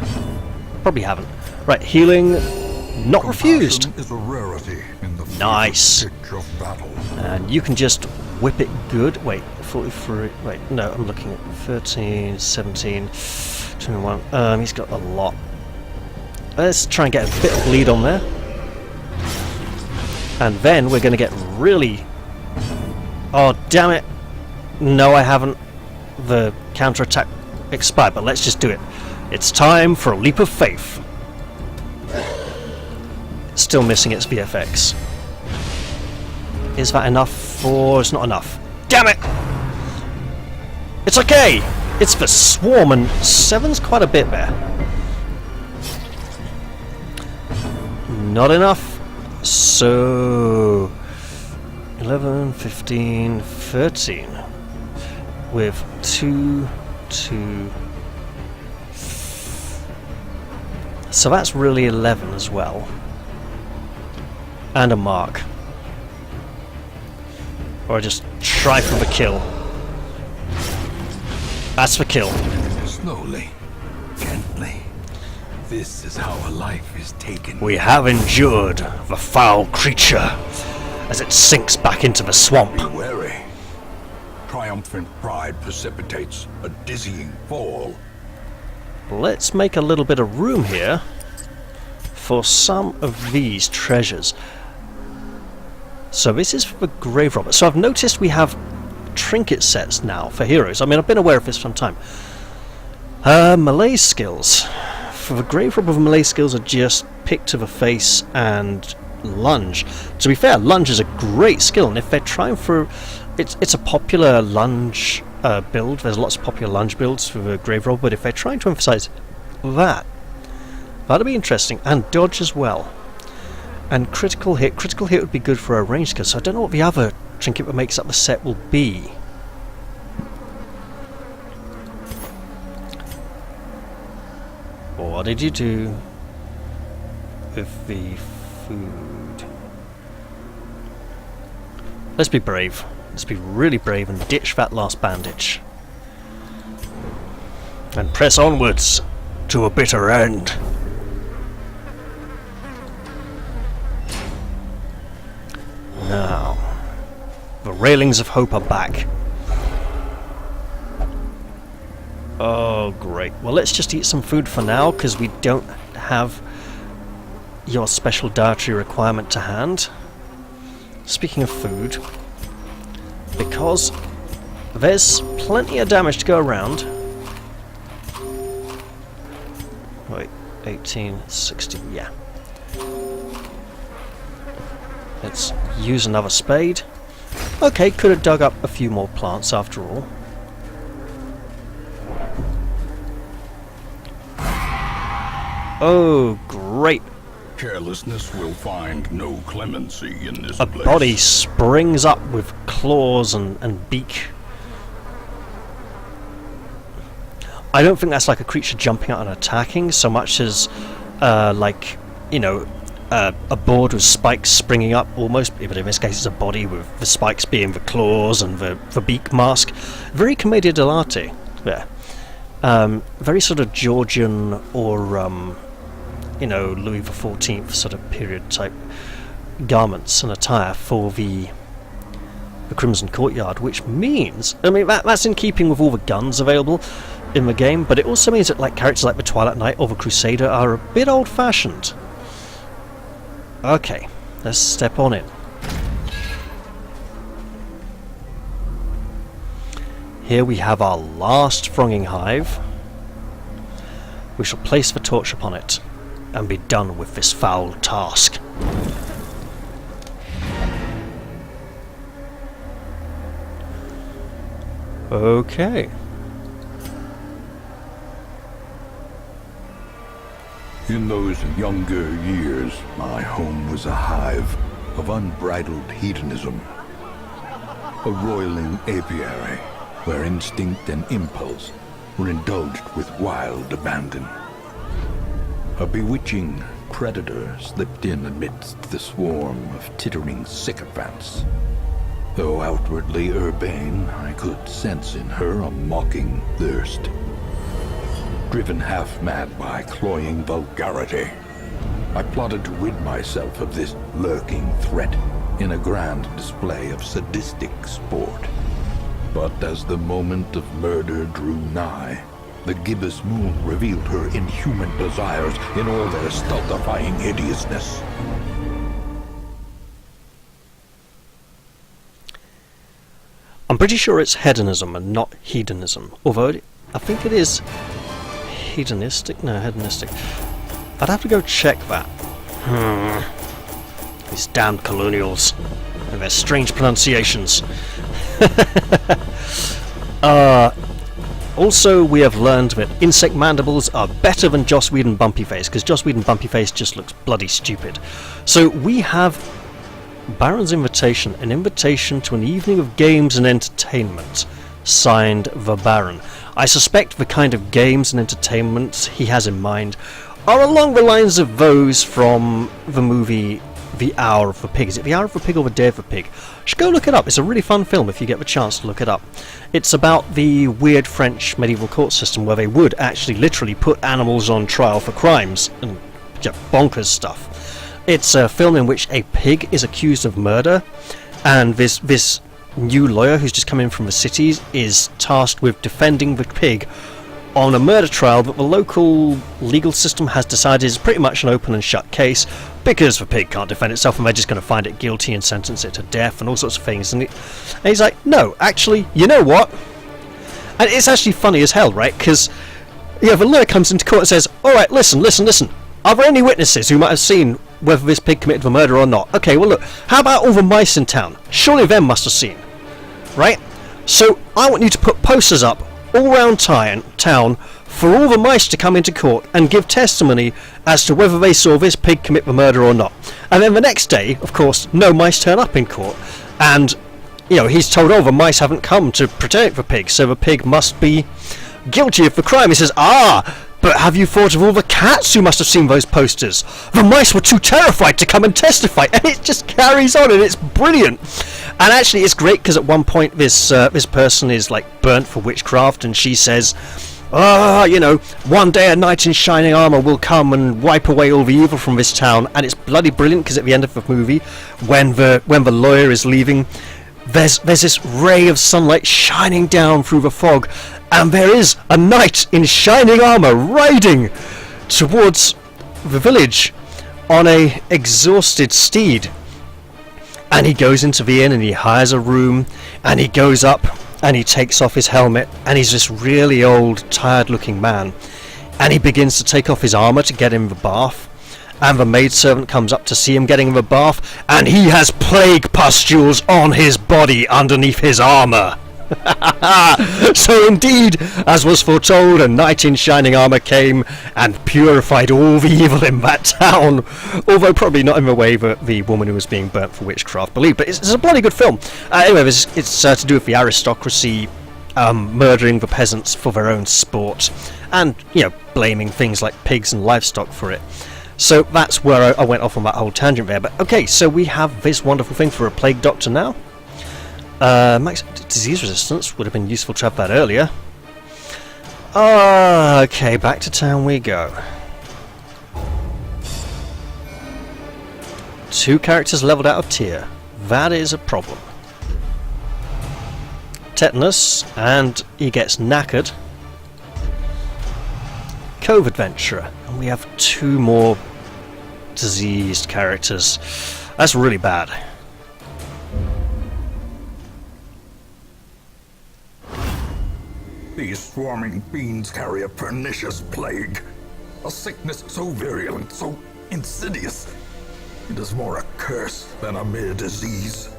Probably haven't. Right, healing... Not refused! Is a rarity in the nice! pitch of battle. And you can just whip it good. Wait, 43... Wait, no, I'm looking at 13, 17, 21. He's got a lot. Let's try and get a bit of bleed on there. And then we're going to get really... Oh, damn it. No, I haven't. The counterattack expired, but let's just do it. It's time for a leap of faith. Still missing its VFX. Is that enough, or it's not enough? Damn it! It's okay! It's the swarm, and 7's quite a bit there. Not enough. So... 11, 15, 13. With 2, 2... So that's really 11 as well. And a mark. Or just try for the kill. That's the kill. Slowly, gently. This is how a life is taken. We have endured the foul creature as it sinks back into the swamp. Be wary. Triumphant pride precipitates a dizzying fall. Let's make a little bit of room here for some of these treasures. So this is for the grave robber. So I've noticed we have trinket sets now for heroes. I mean, I've been aware of this for some time. Melee skills. For the grave robber, Melee skills are just pick to the face and lunge. To be fair, lunge is a great skill, and if they're trying for... It's a popular lunge build. There's lots of popular lunge builds for the grave robber, but if they're trying to emphasize that, that'd be interesting. And dodge as well. And critical hit. Critical hit would be good for a ranged skill, so I don't know what the other trinket that makes up the set will be. What did you do with the food? Let's be brave. Let's be really brave and ditch that last bandage. And press onwards to a bitter end. Now, the railings of hope are back. Oh, great. Well, let's just eat some food for now, because we don't have your special dietary requirement to hand. Speaking of food, because there's plenty of damage to go around. Wait, 18, 60, yeah. Let's use another spade. Okay, could have dug up a few more plants after all. Oh, great. Carelessness will find no clemency in this A place. body springs up with claws and beak. I don't think that's like a creature jumping out and attacking so much as like, you know, a board with spikes springing up almost, but in this case it's a body with the spikes being the claws and the beak mask. Very commedia dell'arte there. Very sort of Georgian or you know, Louis XIV sort of period type garments and attire for the Crimson Courtyard, which means, I mean, that's in keeping with all the guns available in the game, but it also means that like characters like the Twilight Knight or the Crusader are a bit old-fashioned. Okay, let's step on in. Here we have our last thronging hive. We shall place the torch upon it and be done with this foul task. Okay. In those younger years, my home was a hive of unbridled hedonism. A roiling apiary where instinct and impulse were indulged with wild abandon. A bewitching predator slipped in amidst the swarm of tittering sycophants. Though outwardly urbane, I could sense in her a mocking thirst. Driven half-mad by cloying vulgarity, I plotted to rid myself of this lurking threat in a grand display of sadistic sport. But as the moment of murder drew nigh, the gibbous moon revealed her inhuman desires in all their stultifying hideousness. I'm pretty sure it's hedonism and not hedonism, although I think it is hedonistic? No, hedonistic. I'd have to go check that. These damned colonials and their strange pronunciations. Also, we have learned that insect mandibles are better than Joss Whedon Bumpy Face, because Joss Whedon Bumpy Face just looks bloody stupid. So we have Baron's invitation, an invitation to an evening of games and entertainment, signed the Baron. I suspect the kind of games and entertainment he has in mind are along the lines of those from the movie The Hour of the Pig. Is it The Hour of the Pig or The Day of the Pig? You should go look it up. It's a really fun film if you get the chance to look it up. It's about the weird French medieval court system where they would actually literally put animals on trial for crimes and bonkers stuff. It's a film in which a pig is accused of murder, and this new lawyer who's just come in from the cities is tasked with defending the pig on a murder trial that the local legal system has decided is pretty much an open and shut case because the pig can't defend itself and they're just going to find it guilty and sentence it to death and all sorts of things. And he's like, no, actually, you know what? And it's actually funny as hell, right? Because the lawyer comes into court and says, alright, listen. Are there any witnesses who might have seen whether this pig committed the murder or not? Okay, well look, how about all the mice in town? Surely them must have seen, right? So I want you to put posters up all around town for all the mice to come into court and give testimony as to whether they saw this pig commit the murder or not. And then the next day, of course, no mice turn up in court, and he's told, the mice haven't come to protect the pig, so the pig must be guilty of the crime. He says, but have you thought of all the cats who must have seen those posters? The mice were too terrified to come and testify. And it just carries on, and it's brilliant. And actually, it's great because at one point this person is like burnt for witchcraft, and she says, one day a knight in shining armour will come and wipe away all the evil from this town. And it's bloody brilliant because at the end of the movie, when the lawyer is leaving, there's this ray of sunlight shining down through the fog, and there is a knight in shining armour riding towards the village on a exhausted steed. And he goes into the inn and he hires a room, and he goes up and he takes off his helmet, and he's this really old, tired looking man, and he begins to take off his armour to get in the bath. And the maidservant comes up to see him getting in the bath, and he has plague pustules on his body underneath his armour. So indeed, as was foretold, a knight in shining armour came and purified all the evil in that town, although probably not in the way that the woman who was being burnt for witchcraft believed. But it's a bloody good film. Anyway, it's to do with the aristocracy murdering the peasants for their own sport, and blaming things like pigs and livestock for it. So that's where I went off on that whole tangent there. But okay, so we have this wonderful thing for a plague doctor now. Max disease resistance would have been useful to have that earlier. Okay, back to town we go. 2 characters leveled out of tier. That is a problem. Tetanus, and he gets knackered. Cove Adventurer, and we have 2 more diseased characters. That's really bad. These swarming fiends carry a pernicious plague. A sickness so virulent, so insidious. It is more a curse than a mere disease.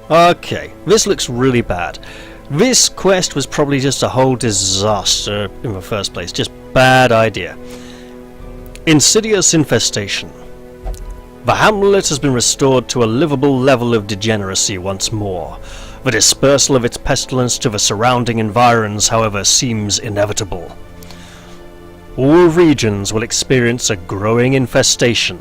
Okay, this looks really bad. This quest was probably just a whole disaster in the first place. Just bad idea. Insidious infestation. The hamlet has been restored to a livable level of degeneracy once more. The dispersal of its pestilence to the surrounding environs, however, seems inevitable. All regions will experience a growing infestation.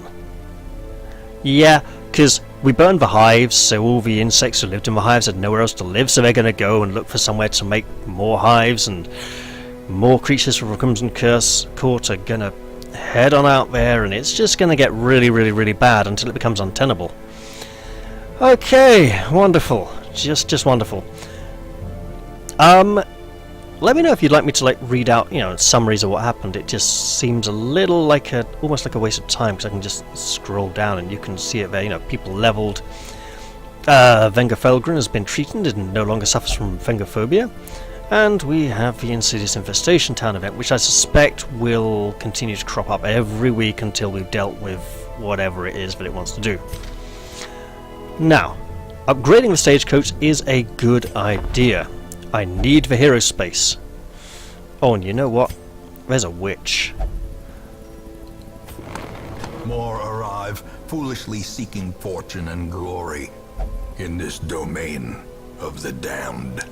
Yeah, because we burned the hives, so all the insects who lived in the hives had nowhere else to live, so they're going to go and look for somewhere to make more hives, and more creatures from the Crimson Curse Court are going to head on out there, and it's just going to get really, really, really bad until it becomes untenable. Okay, wonderful. Just wonderful. Let me know if you'd like me to read out, summaries of what happened. It just seems a little like almost like a waste of time, because I can just scroll down and you can see it there. People leveled. Venga Felgren has been treated and no longer suffers from Vengophobia. And we have the Insidious Infestation Town event, which I suspect will continue to crop up every week until we've dealt with whatever it is that it wants to do. Now, upgrading the stagecoach is a good idea. I need the hero space. Oh, and you know what? There's a witch. More arrive, foolishly seeking fortune and glory in this domain of the damned.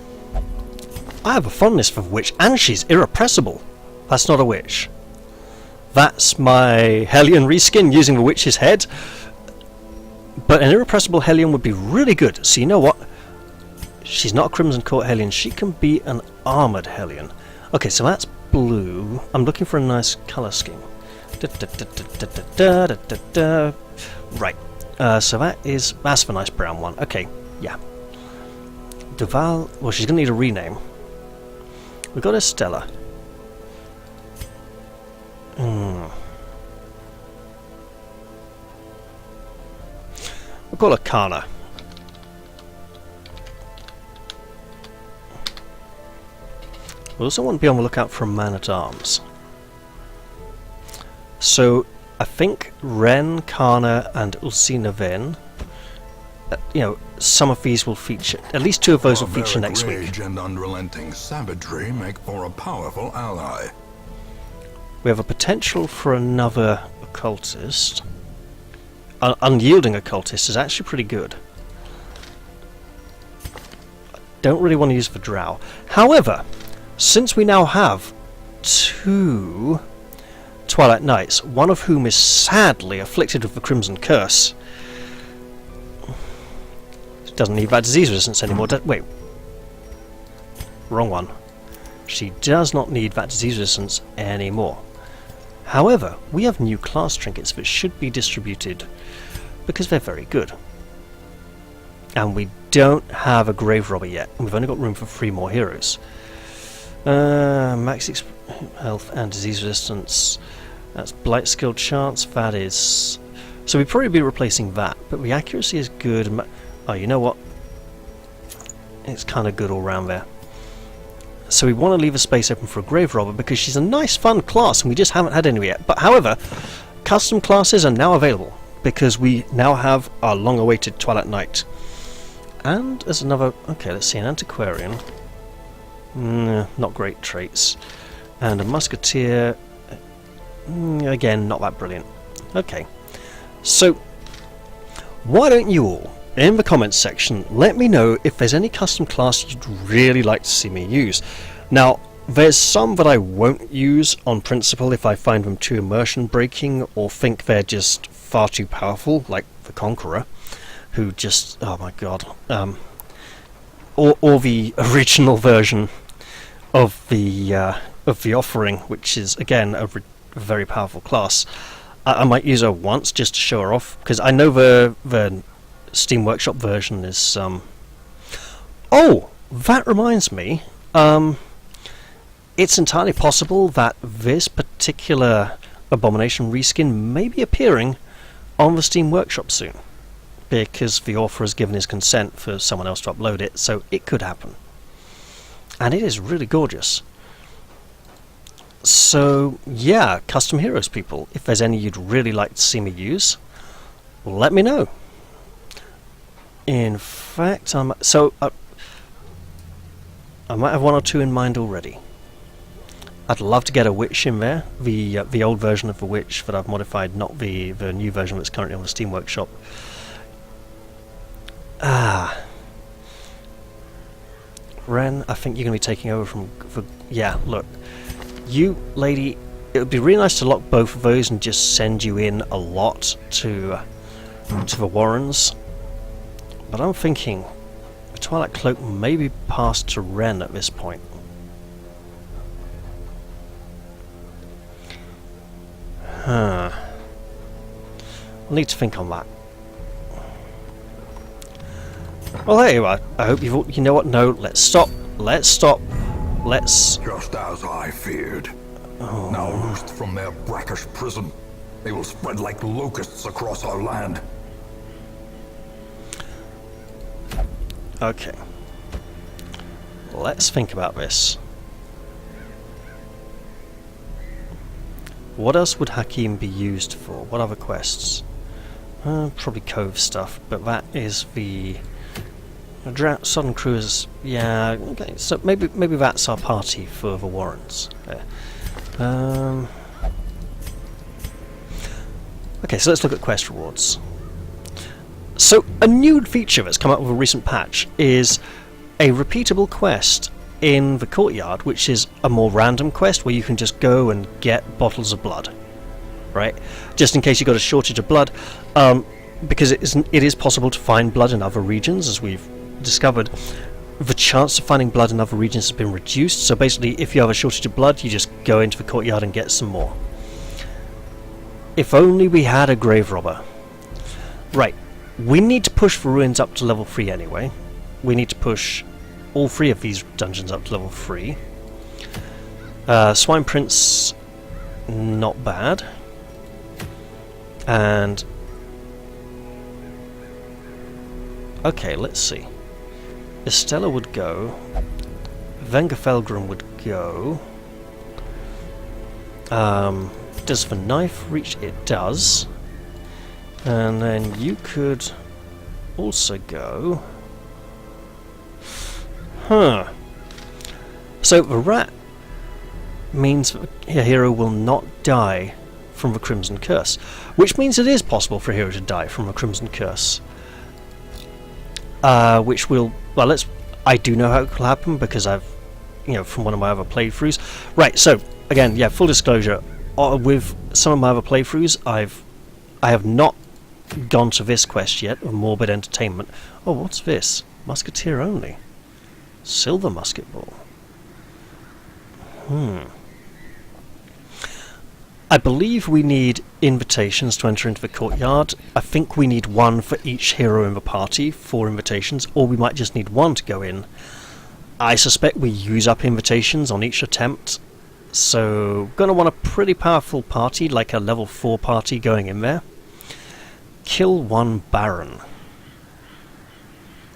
I have a fondness for the witch, and she's irrepressible. That's not a witch. That's my Hellion reskin using the witch's head. But an irrepressible Hellion would be really good. So you know what? She's not a Crimson Court Hellion. She can be an armoured Hellion. Okay, so that's blue. I'm looking for a nice colour scheme. Right. So that's the nice brown one. Okay, yeah. Duval. Well, she's going to need a rename. We've got Estella. We'll call her Kana. We also want to be on the lookout for a man-at-arms. So, I think Ren, Kana, and Ulcina Ven, some of these will feature, at least two of those will feature next week. Rage and unrelenting savagery make for a powerful ally. We have a potential for another occultist. Unyielding occultist is actually pretty good. I don't really want to use the drow. However, since we now have two Twilight Knights, one of whom is sadly afflicted with the Crimson Curse, she doesn't need that disease resistance anymore. Wait, wrong one. She does not need that disease resistance anymore. However, we have new class trinkets that should be distributed because they're very good. And we don't have a grave robber yet. We've only got room for 3 more heroes. Max health and disease resistance. That's blight skill chance. That is. So we'd probably be replacing that, but the accuracy is good. Oh, you know what? It's kind of good all round there. So we want to leave a space open for a grave robber because she's a nice, fun class, and we just haven't had any yet. But however, custom classes are now available because we now have our long-awaited Twilight Knight. And there's another. Okay, let's see, an antiquarian. Not great traits. And a musketeer. Again, not that brilliant. Okay. So, why don't you all, in the comments section, let me know if there's any custom class you'd really like to see me use. Now, there's some that I won't use on principle if I find them too immersion breaking or think they're just far too powerful, like the Conqueror, who just, oh my god. Or the original version of the offering, which is again a very powerful class. I might use her once just to show her off, because I know the Steam Workshop version is. Oh, that reminds me. It's entirely possible that this particular Abomination reskin may be appearing on the Steam Workshop soon, because the author has given his consent for someone else to upload it, so it could happen. And it is really gorgeous. So, yeah, custom heroes, people. If there's any you'd really like to see me use, let me know. In fact, I might have 1 or 2 in mind already. I'd love to get a witch in there, the old version of the witch that I've modified, not the new version that's currently on the Steam Workshop. Ren, I think you're going to be taking over yeah, look. You, lady, it would be really nice to lock both of those and just send you in a lot to the Warrens. But I'm thinking the Twilight Cloak may be passed to Ren at this point. Huh. I'll need to think on that. Well, there you are. I hope you know what? No, let's stop. Let's stop. Let's... Just as I feared. Oh. Now loosed from their brackish prison, they will spread like locusts across our land. Okay. Let's think about this. What else would Hakim be used for? What other quests? Probably Cove stuff, but that is the... Southern Cruise, yeah, okay, so maybe that's our party for the Warrens. Okay, so let's look at quest rewards. So, a new feature that's come up with a recent patch is a repeatable quest in the courtyard, which is a more random quest where you can just go and get bottles of blood, right? Just in case you've got a shortage of blood, because it is possible to find blood in other regions, as we've discovered. The chance of finding blood in other regions has been reduced, so basically if you have a shortage of blood, you just go into the courtyard and get some more. If only we had a grave robber. Right, we need to push the ruins up to level 3 anyway. We need to push all 3 of these dungeons up to level 3. Swine Prince, not bad. And... okay, let's see. Estella would go. Vengerfelgrim would go. Does the knife reach? It does. And then you could also go. Huh. So the rat means that a hero will not die from the Crimson Curse, which means it is possible for a hero to die from a Crimson Curse. Which will, well, I do know how it will happen because I've, from one of my other playthroughs. Right, so again, yeah, full disclosure, with some of my other playthroughs, I have not gone to this quest yet of Morbid Entertainment. Oh, what's this? Musketeer only. Silver musket ball. I believe we need invitations to enter into the courtyard. I think we need 1 for each hero in the party for invitations, or we might just need 1 to go in. I suspect we use up invitations on each attempt, so gonna want a pretty powerful party, like a level 4 party going in there. Kill 1 Baron.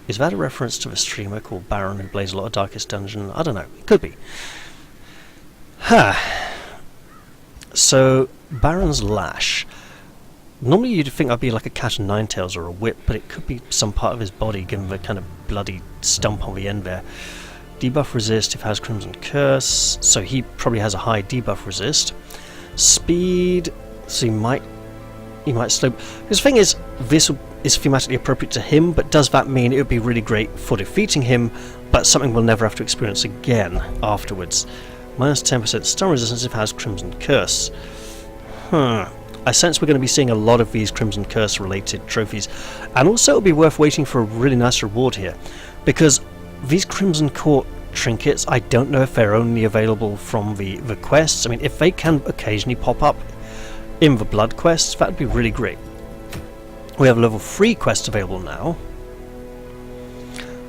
Is that a reference to a streamer called Baron who plays a lot of Darkest Dungeon? I don't know, it could be. So, Baron's Lash. Normally you'd think that'd be like a cat and nine tails or a whip, but it could be some part of his body, given the kind of bloody stump on the end there. Debuff resist if has Crimson Curse, so he probably has a high debuff resist. Speed, so he might slow. Because the thing is, this is thematically appropriate to him, but does that mean it would be really great for defeating him, but something we'll never have to experience again afterwards? Minus 10% stun resistance if it has Crimson Curse. I sense we're going to be seeing a lot of these Crimson Curse related trophies, and also it would be worth waiting for a really nice reward here, because these Crimson Court trinkets, I don't know if they're only available from the quests. I mean, if they can occasionally pop up in the blood quests, that would be really great. We have a level 3 quest available now,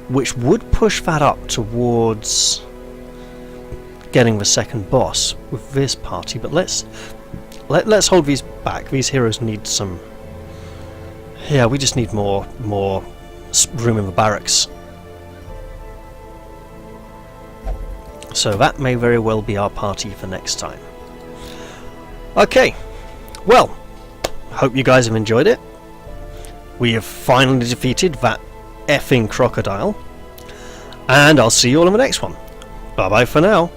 which would push that up towards getting the second boss with this party, but let's hold these back. These heroes need some... yeah, we just need more room in the barracks. So that may very well be our party for next time. Okay, well, hope you guys have enjoyed it. We have finally defeated that effing crocodile, and I'll see you all in the next one. Bye bye for now.